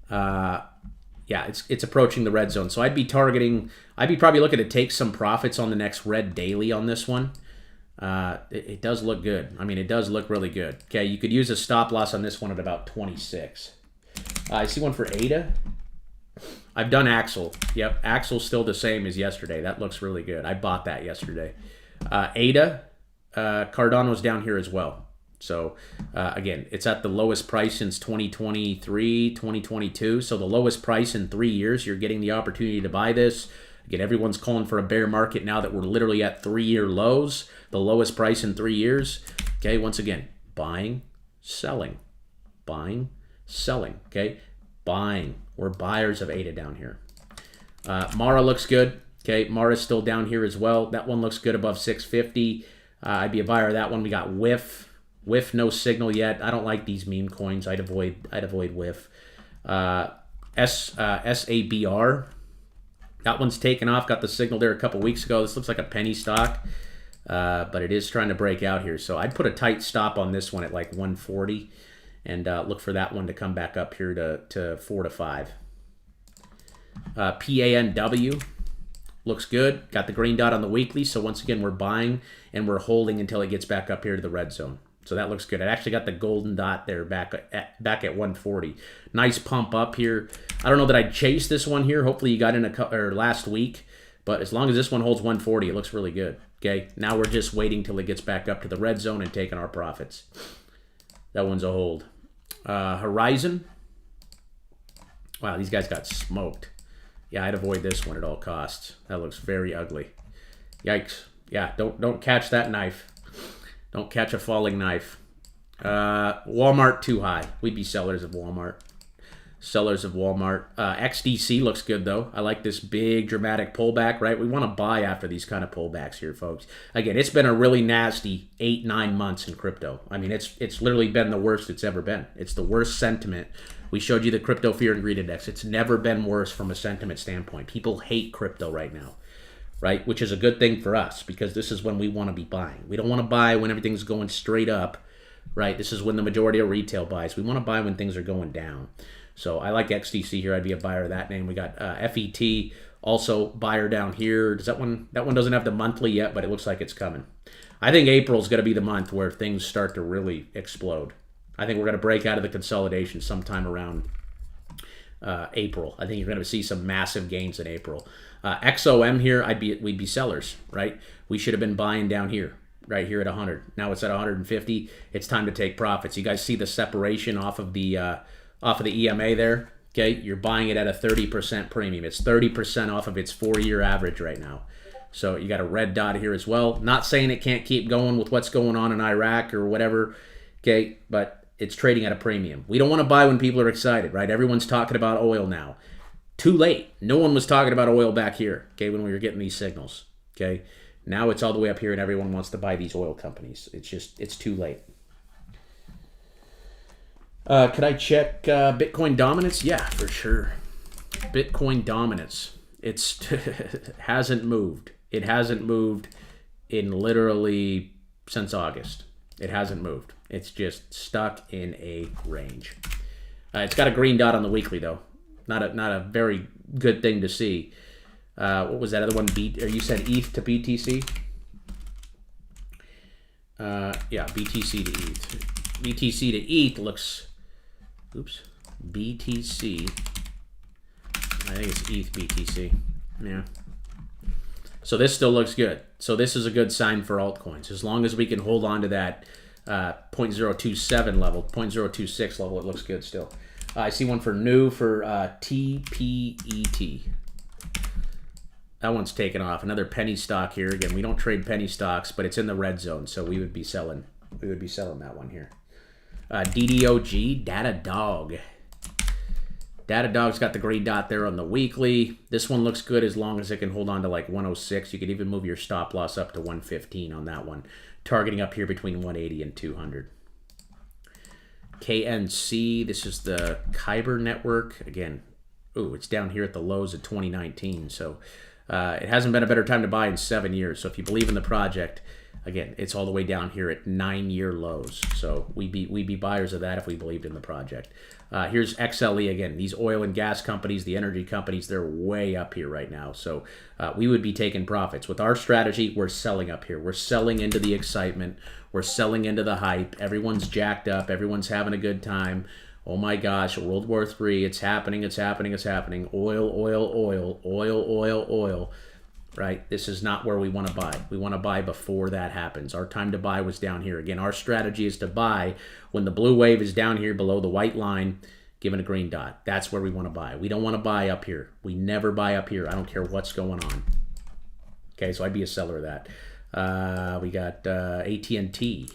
Yeah, it's approaching the red zone. So I'd be probably looking to take some profits on the next red daily on this one. It does look good. I mean, it does look really good. Okay, you could use a stop loss on this one at about 26. I see one for ADA. I've done Axel. Yep, Axel's still the same as yesterday. That looks really good. I bought that yesterday. ADA, Cardano's down here as well. So, again, it's at the lowest price since 2023, 2022. So the lowest price in 3 years. You're getting the opportunity to buy this. Again, everyone's calling for a bear market now that we're literally at 3-year lows, the lowest price in 3 years. Okay, once again, buying, selling, okay? Buying. We're buyers of ADA down here. Mara looks good. Okay, Mara's still down here as well. That one looks good above 650. I'd be a buyer of that one. We got WIF. WIF, no signal yet. I don't like these meme coins. I'd avoid WIF. SABR. That one's taken off. Got the signal there a couple weeks ago. This looks like a penny stock, but it is trying to break out here. So I'd put a tight stop on this one at like 140 and look for that one to come back up here to 4 to 5. PANW looks good. Got the green dot on the weekly. So once again, we're buying and we're holding until it gets back up here to the red zone. So that looks good. It actually got the golden dot there back at 140. Nice pump up here. I don't know that I'd chase this one here. Hopefully you got in last week. But as long as this one holds 140, it looks really good. Okay, now we're just waiting till it gets back up to the red zone and taking our profits. That one's a hold. Horizon. Wow, these guys got smoked. Yeah, I'd avoid this one at all costs. That looks very ugly. Yikes. Yeah, don't catch that knife. Don't catch a falling knife. Walmart too high. We'd be sellers of Walmart. Sellers of Walmart. XDC looks good though. I like this big dramatic pullback, right? We want to buy after these kind of pullbacks here, folks. Again, it's been a really nasty 8-9 months in crypto. I mean, it's literally been the worst it's ever been. It's the worst sentiment. We showed you the crypto fear and greed index. It's never been worse from a sentiment standpoint. People hate crypto right now. Right, which is a good thing for us because this is when we want to be buying. We don't want to buy when everything's going straight up, right? This is when the majority of retail buys. We want to buy when things are going down. So I like XDC here. I'd be a buyer of that name. We got FET, also buyer down here. Does that one doesn't have the monthly yet, but it looks like it's coming. I think April's going to be the month where things start to really explode. I think we're going to break out of the consolidation sometime around April. I think you're going to see some massive gains in April. XOM here, we'd be sellers, right? We should have been buying down here, right here at 100. Now it's at 150. It's time to take profits. You guys see the separation off of the EMA there? Okay, you're buying it at a 30% premium. It's 30% off of its 4-year average right now. So you got a red dot here as well. Not saying it can't keep going with what's going on in Iraq or whatever, okay, but it's trading at a premium. We don't want to buy when people are excited, right? Everyone's talking about oil now. Too late. No one was talking about oil back here, okay, when we were getting these signals, okay? Now it's all the way up here and everyone wants to buy these oil companies. It's too late. Could I check Bitcoin dominance? Yeah, for sure. Bitcoin dominance. It hasn't moved. It hasn't moved in literally since August. It hasn't moved. It's just stuck in a range. It's got a green dot on the weekly though. Not a very good thing to see. What was that other one? Or you said ETH to BTC? Yeah, BTC to ETH. BTC to ETH looks. Oops. BTC. I think it's ETH BTC. Yeah. So this still looks good. So this is a good sign for altcoins. As long as we can hold on to that 0.027 level, 0.026 level, it looks good still. I see one for new for TPET. That one's taken off. Another penny stock here. Again, we don't trade penny stocks, but it's in the red zone, so we would be selling. We would be selling that one here. DDOG, Datadog. Datadog's got the green dot there on the weekly. This one looks good as long as it can hold on to like 106. You could even move your stop loss up to 115 on that one. Targeting up here between 180 and 200. KNC, this is the Kyber network. Again, ooh, it's down here at the lows of 2019. So it hasn't been a better time to buy in 7 years. So if you believe in the project, again, it's all the way down here at 9-year lows. So we'd be buyers of that if we believed in the project. Here's XLE again. These oil and gas companies, the energy companies, they're way up here right now. So we would be taking profits. With our strategy, we're selling up here. We're selling into the excitement. We're selling into the hype. Everyone's jacked up. Everyone's having a good time. Oh my gosh, World War III, it's happening, it's happening, it's happening. Oil, oil, oil, oil, oil, oil. Right? This is not where we want to buy. We want to buy before that happens. Our time to buy was down here. Again, our strategy is to buy when the blue wave is down here below the white line, given a green dot. That's where we want to buy. We don't want to buy up here. We never buy up here. I don't care what's going on. Okay, so I'd be a seller of that. We got AT&T.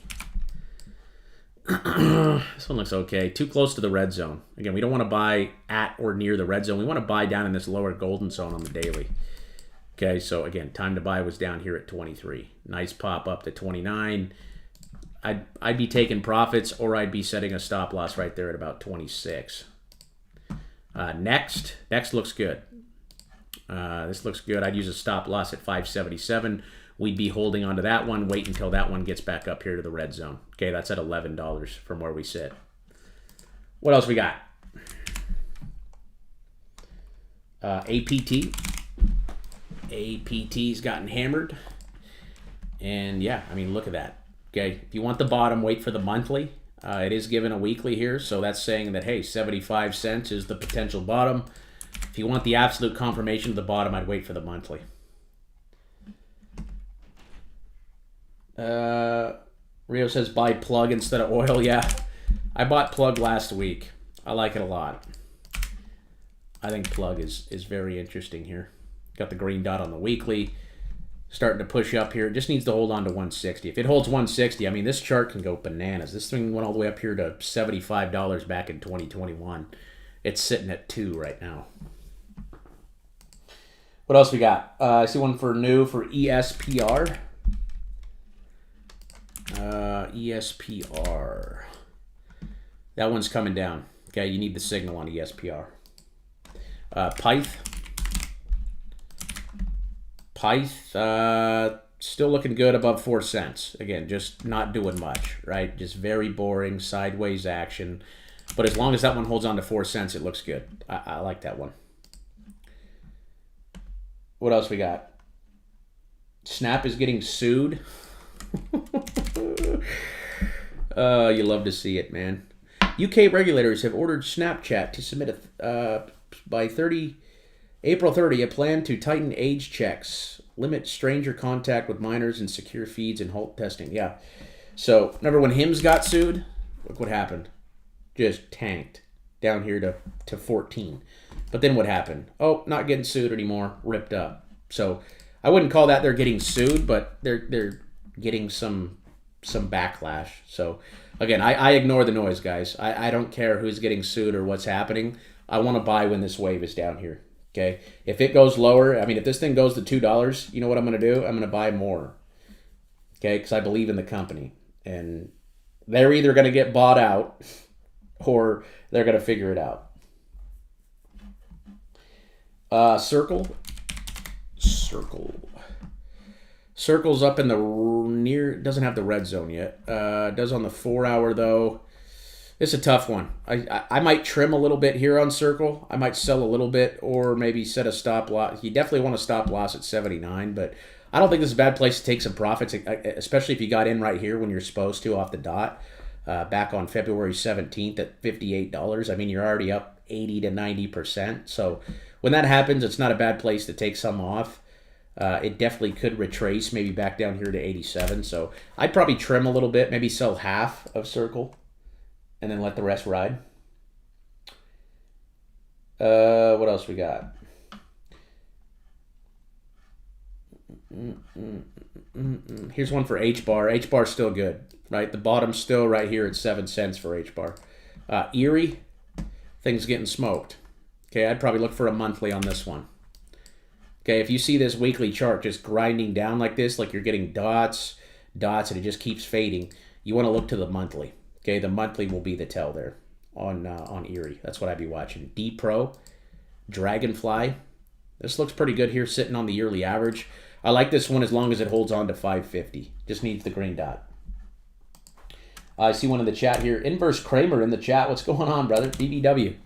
This one looks okay. Too close to the red zone. Again, we don't want to buy at or near the red zone. We want to buy down in this lower golden zone on the daily. Okay, so again, time to buy was down here at 23. Nice pop up to 29. I'd be taking profits, or I'd be setting a stop loss right there at about 26. Next looks good. This looks good. I'd use a stop loss at 577. We'd be holding onto that one. Wait until that one gets back up here to the red zone. Okay, that's at $11 from where we sit. What else we got? APT. APT's gotten hammered. And yeah, I mean, look at that. Okay, if you want the bottom, wait for the monthly. It is given a weekly here, so that's saying that, hey, 75 cents is the potential bottom. If you want the absolute confirmation of the bottom, I'd wait for the monthly. Rio says buy plug instead of oil. Yeah, I bought plug last week. I like it a lot. I think plug is very interesting here. Got the green dot on the weekly. Starting to push up here. It just needs to hold on to 160. If it holds 160, I mean, this chart can go bananas. This thing went all the way up here to $75 back in 2021. It's sitting at 2 right now. What else we got? I see one for new for ESPR. ESPR. That one's coming down. Okay, you need the signal on ESPR. Pyth, still looking good above 4 cents. Again, just not doing much, right? Just very boring, sideways action. But as long as that one holds on to 4 cents, it looks good. I like that one. What else we got? Snap is getting sued. You love to see it, man. UK regulators have ordered Snapchat to submit by April 30 a plan to tighten age checks, limit stranger contact with minors, and secure feeds and halt testing. Yeah. So remember when Hims got sued? Look what happened. Just tanked down here to 14. But then what happened? Oh, not getting sued anymore. Ripped up. So I wouldn't call that they're getting sued, but they're getting some backlash. So again, I ignore the noise, guys. I don't care who's getting sued or what's happening. I want to buy when this wave is down here. Okay? If it goes lower, I mean, if this thing goes to $2, you know what I'm going to do? I'm going to buy more. Okay? Because I believe in the company. And they're either going to get bought out or they're going to figure it out. Circle's up in the near, doesn't have the red zone yet. Does on the 4 hour though. It's a tough one. I might trim a little bit here on Circle. I might sell a little bit or maybe set a stop loss. You definitely want to stop loss at 79, but I don't think this is a bad place to take some profits, especially if you got in right here when you're supposed to off the dot. Back on February 17th at $58. I mean, you're already up 80 to 90%. So when that happens, it's not a bad place to take some off. It definitely could retrace maybe back down here to 87. So I'd probably trim a little bit, maybe sell half of Circle and then let the rest ride. What else we got? Here's one for H-bar. H-bar's still good, right? The bottom's still right here at 7 cents for H-bar. Erie, things getting smoked. Okay, I'd probably look for a monthly on this one. Okay, if you see this weekly chart just grinding down like this, like you're getting dots, and it just keeps fading, you want to look to the monthly. Okay, the monthly will be the tell there on Erie. That's what I'd be watching. D-Pro, Dragonfly. This looks pretty good here, sitting on the yearly average. I like this one as long as it holds on to 550. Just needs the green dot. I see one in the chat here. Inverse Kramer in the chat. What's going on, brother? BBW.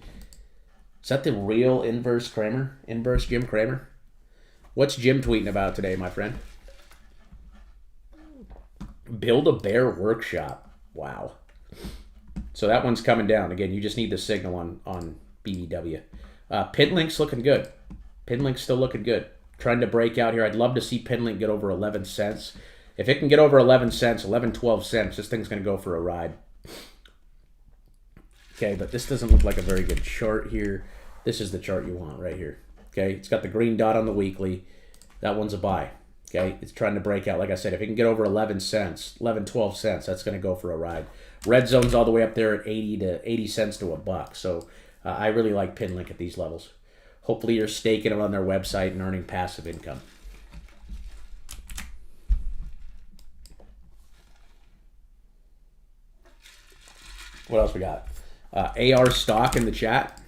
Is that the real Inverse Kramer? Inverse Jim Kramer? What's Jim tweeting about today, my friend? Build a bear workshop. Wow. So that one's coming down. Again, you just need the signal on BBW. Pinlink's looking good. Pinlink's still looking good. Trying to break out here. I'd love to see Pinlink get over 11 cents. If it can get over 11 cents, 11, 12 cents, this thing's going to go for a ride. Okay, but this doesn't look like a very good chart here. This is the chart you want right here. Okay, it's got the green dot on the weekly. That one's a buy. Okay, it's trying to break out. Like I said, if it can get over 11 cents, 11, 12 cents, that's going to go for a ride. Red zone's all the way up there at 80 cents to a buck. So I really like Pinlink at these levels. Hopefully you're staking it on their website and earning passive income. What else we got? AR stock in the chat.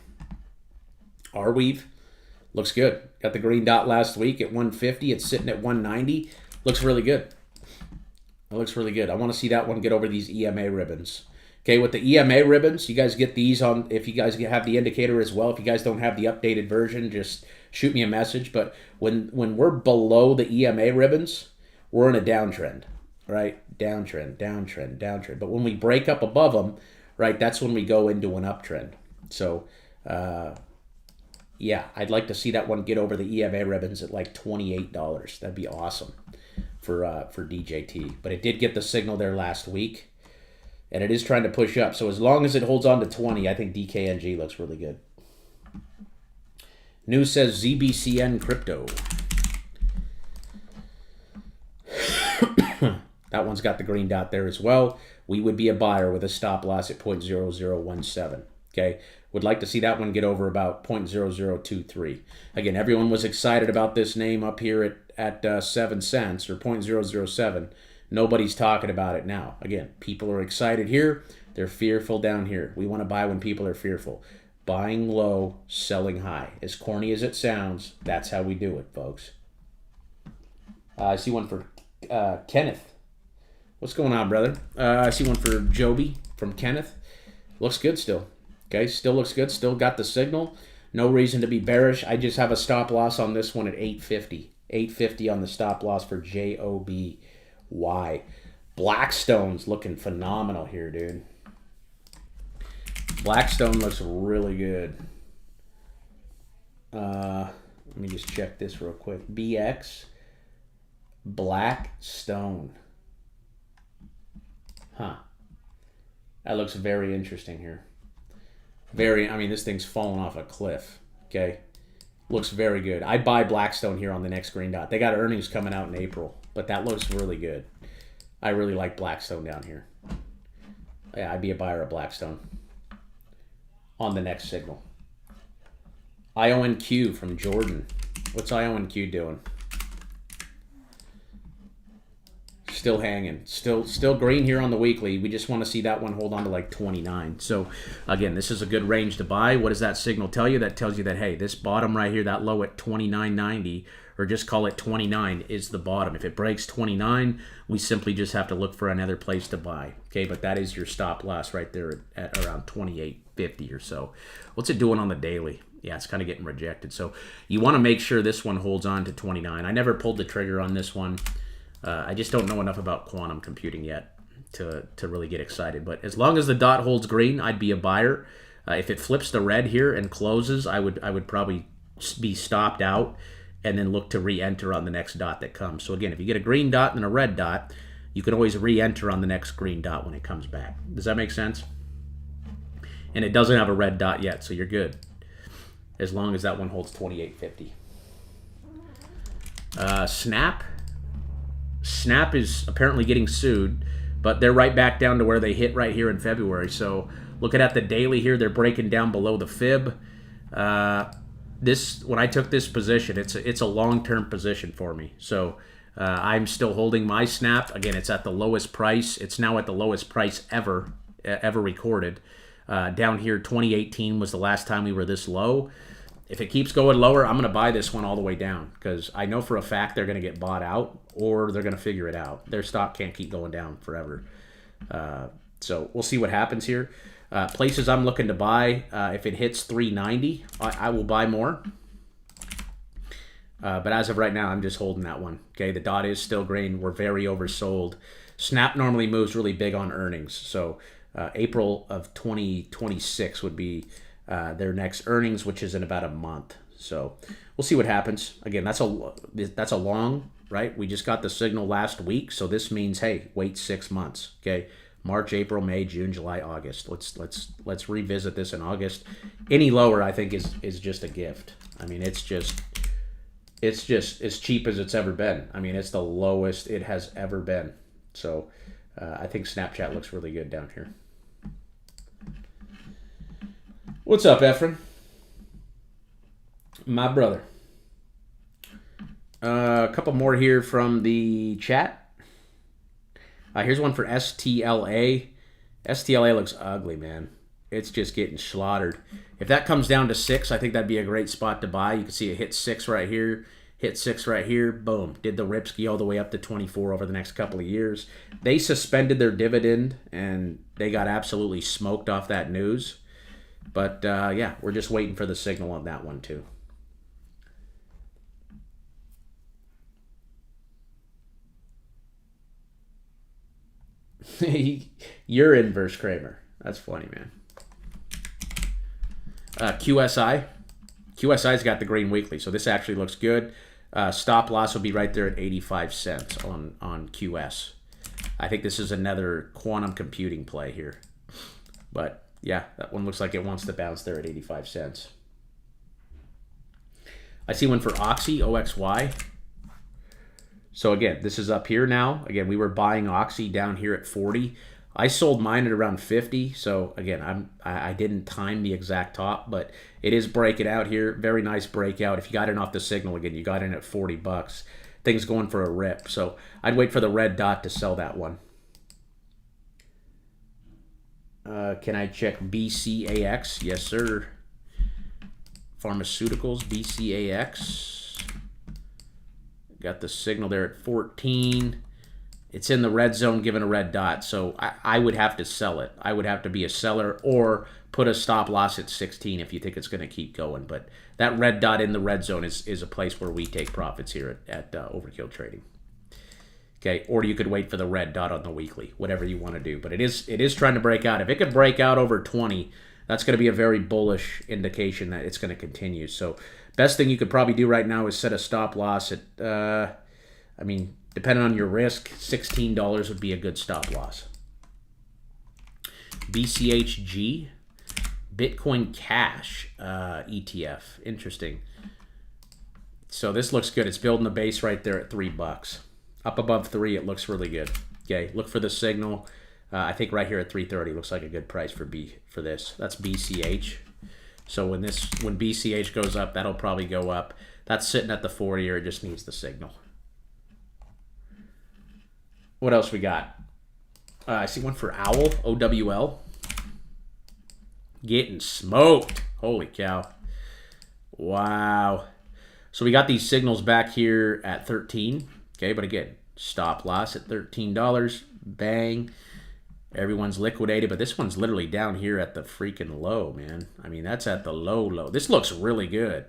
Arweave. Looks good. Got the green dot last week at 150. It's sitting at 190. Looks really good. It looks really good. I want to see that one get over these EMA ribbons. Okay, with the EMA ribbons, you guys get these on, if you guys have the indicator as well. If you guys don't have the updated version, just shoot me a message. But when we're below the EMA ribbons, we're in a downtrend, right? Downtrend, downtrend, downtrend. But when we break up above them, right, that's when we go into an uptrend. So, yeah, I'd like to see that one get over the EMA ribbons at like $28. That'd be awesome for DJT. But it did get the signal there last week. And it is trying to push up. So as long as it holds on to 20, I think DKNG looks really good. News says ZBCN crypto. That one's got the green dot there as well. We would be a buyer with a stop loss at 0.0017. Okay. Would like to see that one get over about 0.0023. Again, everyone was excited about this name up here at 7 cents or 0.007. Nobody's talking about it now. Again, people are excited here. They're fearful down here. We want to buy when people are fearful. Buying low, selling high. As corny as it sounds, that's how we do it, folks. I see one for Kenneth. What's going on, brother? I see one for Joby from Kenneth. Looks good still. Okay, still looks good. Still got the signal. No reason to be bearish. I just have a stop loss on this one at 850. 850 on the stop loss for JOB. Why? Blackstone's looking phenomenal here, dude. Blackstone looks really good. Let me just check this real quick. BX Blackstone. Huh. That looks very interesting here. I mean, this thing's falling off a cliff. Okay. Looks very good. I'd buy Blackstone here on the next green dot. They got earnings coming out in April, but that looks really good. I really like Blackstone down here. Yeah, I'd be a buyer of Blackstone on the next signal. IONQ from Jordan. What's IONQ doing? Still hanging. Still green here on the weekly. We just want to see that one hold on to like 29. So, again, this is a good range to buy. What does that signal tell you? That tells you that, hey, this bottom right here, that low at 29.90, or just call it 29, is the bottom. If it breaks 29, we simply just have to look for another place to buy. Okay, but that is your stop loss right there at around 28.50 or so. What's it doing on the daily? Yeah, it's kind of getting rejected. So you want to make sure this one holds on to 29. I never pulled the trigger on this one. I just don't know enough about quantum computing yet to really get excited. But as long as the dot holds green, I'd be a buyer. If it flips the red here and closes, I would probably be stopped out and then look to re-enter on the next dot that comes. So again, if you get a green dot and a red dot, you can always re-enter on the next green dot when it comes back. Does that make sense? And it doesn't have a red dot yet, so you're good. As long as that one holds 28.50. Snap. Snap is apparently getting sued, but they're right back down to where they hit right here in February. So looking at the daily here, they're breaking down below the fib. When I took this position, it's a long-term position for me. So I'm still holding my Snap. Again, it's at the lowest price. It's now at the lowest price ever recorded. Down here, 2018 was the last time we were this low. If it keeps going lower, I'm going to buy this one all the way down because I know for a fact they're going to get bought out or they're going to figure it out. Their stock can't keep going down forever. So we'll see what happens here. Places I'm looking to buy, if it hits 390, I will buy more. But as of right now, I'm just holding that one. Okay, the dot is still green. We're very oversold. Snap normally moves really big on earnings. So April of 2026 would be their next earnings, which is in about a month. So we'll see what happens. Again, that's a long, right? We just got the signal last week, so this means, hey, wait 6 months. Okay, March, April, May, June, July, August. Let's revisit this in August. Any lower, I think, is just a gift. I mean, it's just as cheap as it's ever been. I mean, it's the lowest it has ever been. So I think Snapchat looks really good down here. What's up, Efren? My brother. A couple more here from the chat. Here's one for STLA. STLA looks ugly, man. It's just getting slaughtered. If that comes down to 6, I think that'd be a great spot to buy. You can see it hit 6 right here, hit 6 right here, boom. Did the Ripski all the way up to 24 over the next couple of years. They suspended their dividend, and they got absolutely smoked off that news. But, yeah, we're just waiting for the signal on that one, too. You're inverse Kramer. That's funny, man. QSI. QSI's got the green weekly, so this actually looks good. Stop loss will be right there at 85 cents on QS. I think this is another quantum computing play here. But, yeah, that one looks like it wants to bounce there at 85 cents. I see one for Oxy, OXY. So, again, this is up here now. Again, we were buying Oxy down here at 40. I sold mine at around 50. So, again, I didn't time the exact top, but it is breaking out here. Very nice breakout. If you got in off the signal, again, you got in at 40 bucks. Things going for a rip. So, I'd wait for the red dot to sell that one. Can I check BCAX? Yes, sir. Pharmaceuticals, BCAX. Got the signal there at 14. It's in the red zone given a red dot, so I would have to sell it. I would have to be a seller or put a stop loss at 16 if you think it's going to keep going. But that red dot in the red zone is a place where we take profits here at Overkill Trading. Okay, or you could wait for the red dot on the weekly, whatever you want to do. But it is trying to break out. If it could break out over 20, that's going to be a very bullish indication that it's going to continue. So best thing you could probably do right now is set a stop loss at, I mean, depending on your risk, $16 would be a good stop loss. BCHG, Bitcoin Cash ETF. Interesting. So this looks good. It's building the base right there at $3. Up above 3, it looks really good. Okay, look for the signal. I think right here at 330 looks like a good price for this. That's BCH. So when BCH goes up, that'll probably go up. That's sitting at the 4-year. It just needs the signal. What else we got? I see one for OWL, OWL. Getting smoked. Holy cow. Wow. So we got these signals back here at 13. Okay, but again, stop loss at $13. Bang. Everyone's liquidated, but this one's literally down here at the freaking low, man. I mean, that's at the low. This looks really good.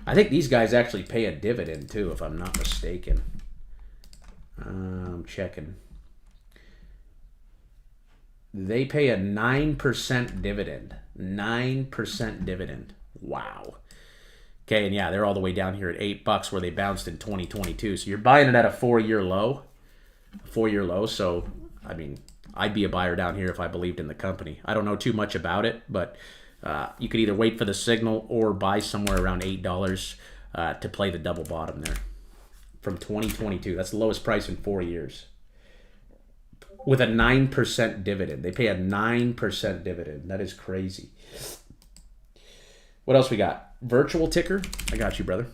I think these guys actually pay a dividend too, if I'm not mistaken. I'm checking. They pay a 9% dividend. 9% dividend. Wow. Okay, and yeah, they're all the way down here at $8 where they bounced in 2022. So you're buying it at a 4-year low. A 4-year low, so, I mean, I'd be a buyer down here if I believed in the company. I don't know too much about it, but you could either wait for the signal or buy somewhere around $8 to play the double bottom there. From 2022. That's the lowest price in 4 years. With a 9% dividend. They pay a 9% dividend. That is crazy. What else we got? Virtual ticker. I got you, brother.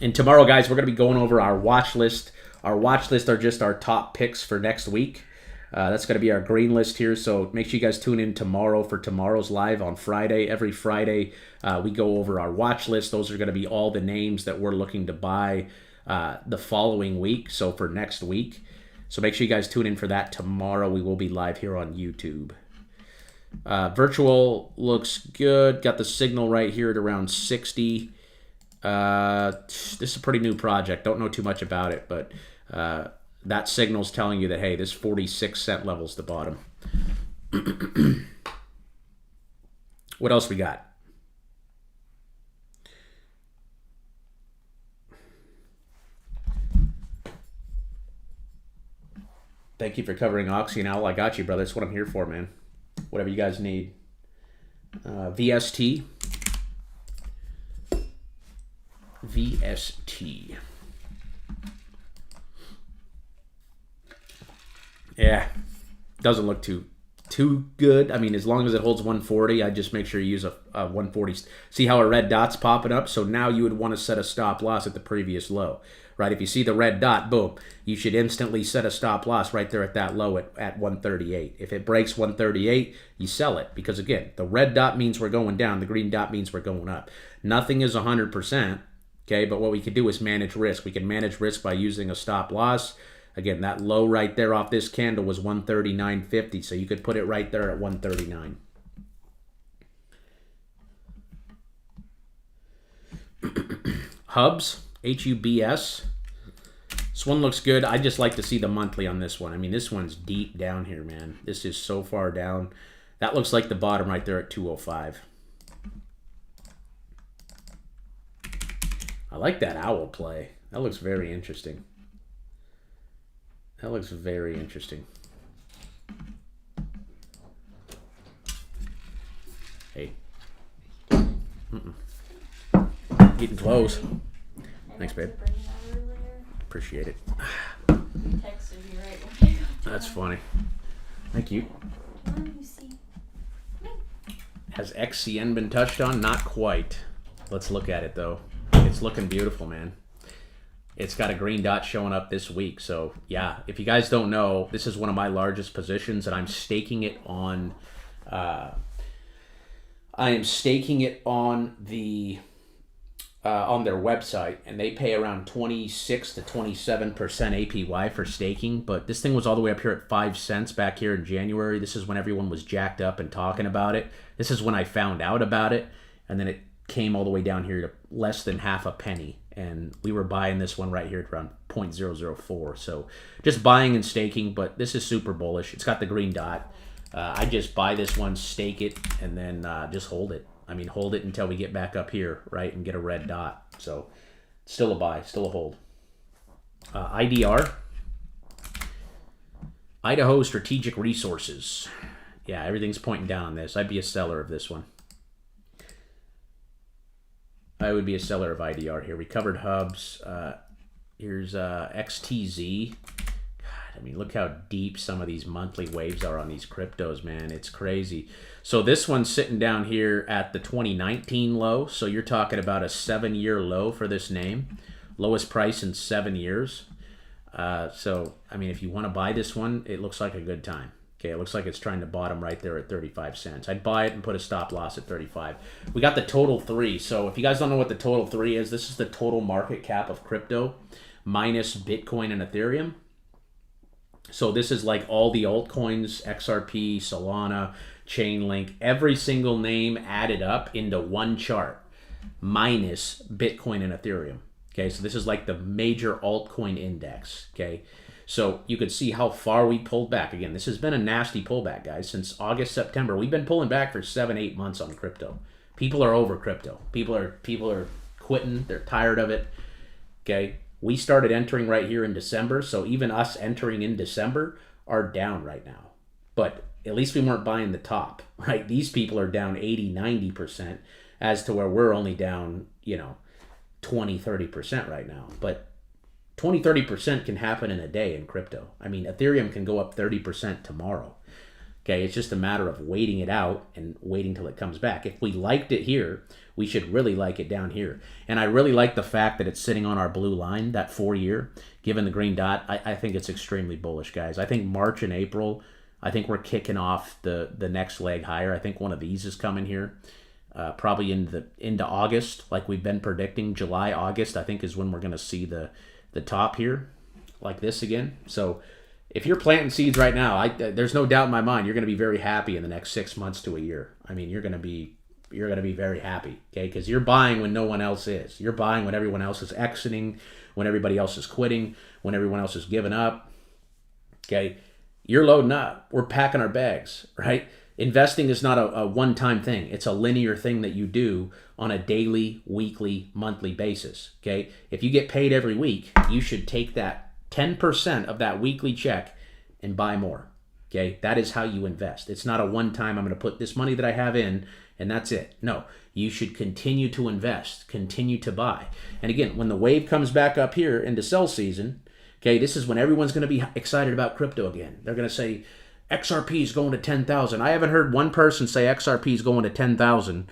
And tomorrow, guys, we're going to be going over our watch list. Our watch list are just our top picks for next week. That's going to be our green list here. So make sure you guys tune in tomorrow for tomorrow's live on Friday. Every Friday, we go over our watch list. Those are going to be all the names that we're looking to buy the following week. So for next week. So make sure you guys tune in for that tomorrow. We will be live here on YouTube. Virtual looks good. Got the signal right here at around 60. This is a pretty new project. Don't know too much about it, but that signal's telling you that, hey, this 46-cent level's the bottom. What else we got? Thank you for covering Oxy and Owl. I got you, brother. That's what I'm here for, man. Whatever you guys need. VST. VST. Yeah, doesn't look too good. I mean, as long as it holds 140, I just make sure you use a 140. See how a red dot's popping up? So now you would want to set a stop loss at the previous low, right? If you see the red dot, boom, you should instantly set a stop loss right there at that low at 138. If it breaks 138, you sell it because, again, the red dot means we're going down. The green dot means we're going up. Nothing is 100%, okay? But what we can do is manage risk. We can manage risk by using a stop loss. Again, that low right there off this candle was 139.50, so you could put it right there at 139. Hubs, HUBS. This one looks good. I just like to see the monthly on this one. I mean, this one's deep down here, man. This is so far down. That looks like the bottom right there at 205. I like that owl play. That looks very interesting. That looks very interesting. Hey. Getting close. Thanks, babe. Appreciate it. Texted you right when you got That's funny. Thank you. Has XCN been touched on? Not quite. Let's look at it, though. It's looking beautiful, man. It's got a green dot showing up this week. So, yeah, if you guys don't know, this is one of my largest positions, and I'm staking it on... I am staking it on the... on their website, and they pay around 26 to 27% APY for staking, but this thing was all the way up here at 5 cents back here in January. This is when everyone was jacked up and talking about it. This is when I found out about it, and then it came all the way down here to less than half a penny, and we were buying this one right here at around 0.004. So just buying and staking, but this is super bullish. It's got the green dot. I just buy this one, stake it, and then just hold it. I mean, hold it until we get back up here, right, and get a red dot. So still a buy, still a hold. IDR, Idaho Strategic Resources. Yeah, everything's pointing down on this. I'd be a seller of this one. I would be a seller of IDR here. We covered hubs. Here's XTZ. God, I mean, look how deep some of these monthly waves are on these cryptos, man. It's crazy. So this one's sitting down here at the 2019 low. So you're talking about a 7-year low for this name. Lowest price in 7 years. So, I mean, if you want to buy this one, it looks like a good time. Okay, it looks like it's trying to bottom right there at 35 cents. I'd buy it and put a stop loss at 35. We got the total 3. So if you guys don't know what the total 3 is, this is the total market cap of crypto minus Bitcoin and Ethereum. So this is like all the altcoins, XRP, Solana, Chainlink, every single name added up into one chart minus Bitcoin and Ethereum. Okay, so this is like the major altcoin index. Okay, so you could see how far we pulled back. Again, this has been a nasty pullback, guys. Since August, September, we've been pulling back for 7-8 months on crypto. People are over crypto. People are quitting. They're tired of it. Okay, we started entering right here in December, so even us entering in December are down right now. But at least we weren't buying the top, right? These people are down 80-90% as to where we're only down, 20-30% right now. But 20-30% can happen in a day in crypto. I mean, Ethereum can go up 30% tomorrow. Okay, it's just a matter of waiting it out and waiting till it comes back. If we liked it here, we should really like it down here. And I really like the fact that it's sitting on our blue line, that 4-year, given the green dot. I think it's extremely bullish, guys. I think March and April, I think we're kicking off the next leg higher. I think one of these is coming here. Probably into August, like we've been predicting. July, August, I think is when we're going to see the top here, like this again. So if you're planting seeds right now, there's no doubt in my mind you're going to be very happy in the next 6 months to a year. I mean, you're going to be very happy, okay? Because you're buying when no one else is. You're buying when everyone else is exiting, when everybody else is quitting, when everyone else is giving up. Okay, you're loading up. We're packing our bags, right? Investing is not a one-time thing. It's a linear thing that you do on a daily, weekly, monthly basis, okay? If you get paid every week, you should take that 10% of that weekly check and buy more, okay? That is how you invest. It's not a one-time, I'm going to put this money that I have in, and that's it. No, you should continue to invest, continue to buy. And again, when the wave comes back up here into sell season, okay, this is when everyone's going to be excited about crypto again. They're going to say, XRP is going to 10,000. I haven't heard one person say XRP is going to 10,000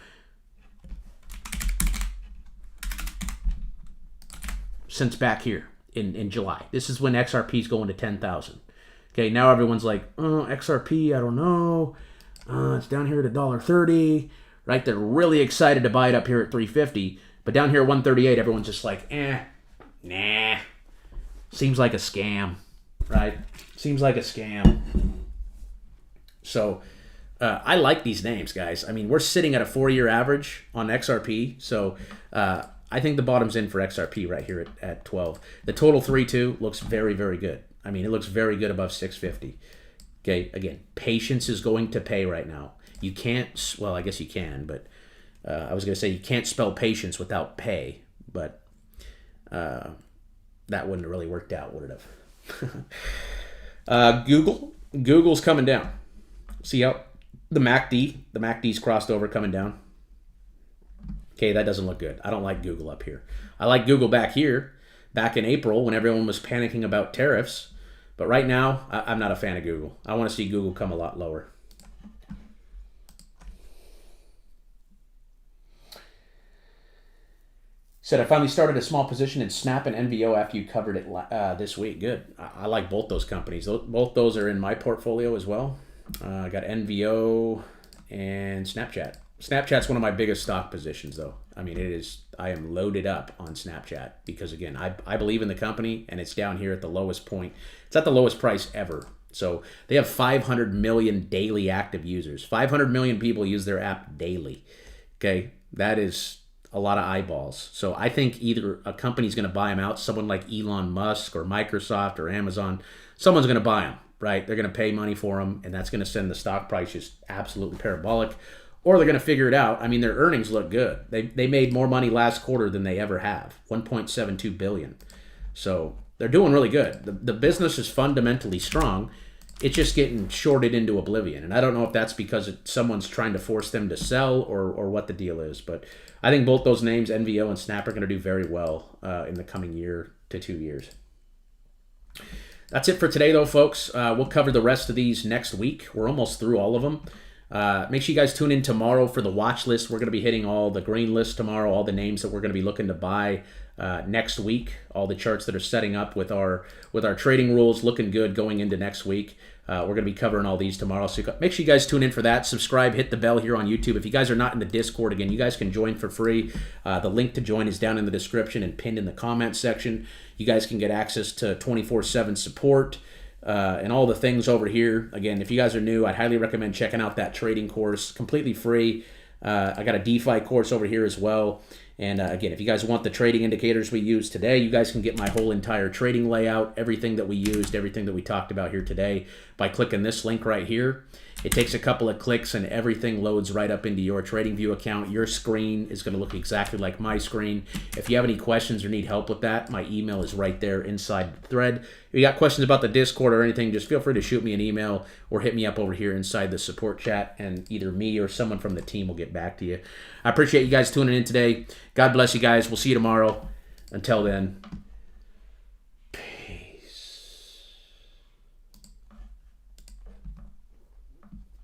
since back here in July. This is when XRP is going to 10,000. Okay, now everyone's like, oh, XRP, I don't know. It's down here at $1.30, right? They're really excited to buy it up here at $3.50, but down here at $1.38, everyone's just like, nah. Seems like a scam, right? Seems like a scam. So I like these names, guys. I mean, we're sitting at a 4-year average on XRP. So I think the bottom's in for XRP right here at 12. The total 3-2 looks very, very good. I mean, it looks very good above 650. Okay, again, patience is going to pay right now. You can't, well, I guess you can, but I was going to say you can't spell patience without pay, but that wouldn't have really worked out, would it have? Google's coming down. See how the MACD's crossed over coming down? Okay, that doesn't look good. I don't like Google up here. I like Google back here, back in April when everyone was panicking about tariffs. But right now, I'm not a fan of Google. I want to see Google come a lot lower. Said, I finally started a small position in Snap and NVO after you covered it this week. Good. I like both those companies. Both those are in my portfolio as well. I got NVO and Snapchat. Snapchat's one of my biggest stock positions, though. I mean, it is. I am loaded up on Snapchat because, again, I believe in the company, and it's down here at the lowest point. It's at the lowest price ever. So they have 500 million daily active users. 500 million people use their app daily. Okay, that is a lot of eyeballs. So I think either a company's going to buy them out, someone like Elon Musk or Microsoft or Amazon, someone's going to buy them, right? They're going to pay money for them, and that's going to send the stock price just absolutely parabolic. Or they're going to figure it out. I mean, their earnings look good. They made more money last quarter than they ever have, $1.72 billion. So they're doing really good. The business is fundamentally strong. It's just getting shorted into oblivion. And I don't know if that's because someone's trying to force them to sell or what the deal is. But I think both those names, NVO and Snap, are going to do very well in the coming year to 2 years. That's it for today, though, folks. We'll cover the rest of these next week. We're almost through all of them. Make sure you guys tune in tomorrow for the watch list. We're going to be hitting all the green lists tomorrow, all the names that we're going to be looking to buy next week, all the charts that are setting up with our trading rules looking good going into next week. We're going to be covering all these tomorrow. So make sure you guys tune in for that. Subscribe, hit the bell here on YouTube. If you guys are not in the Discord, again, you guys can join for free. The link to join is down in the description and pinned in the comments section. You guys can get access to 24/7 support. And all the things over here. Again, if you guys are new, I'd highly recommend checking out that trading course, completely free. I got a DeFi course over here as well. And again, if you guys want the trading indicators we used today, you guys can get my whole entire trading layout, everything that we used, everything that we talked about here today by clicking this link right here. It takes a couple of clicks and everything loads right up into your TradingView account. Your screen is going to look exactly like my screen. If you have any questions or need help with that, my email is right there inside the thread. If you got questions about the Discord or anything, just feel free to shoot me an email or hit me up over here inside the support chat, and either me or someone from the team will get back to you. I appreciate you guys tuning in today. God bless you guys. We'll see you tomorrow. Until then,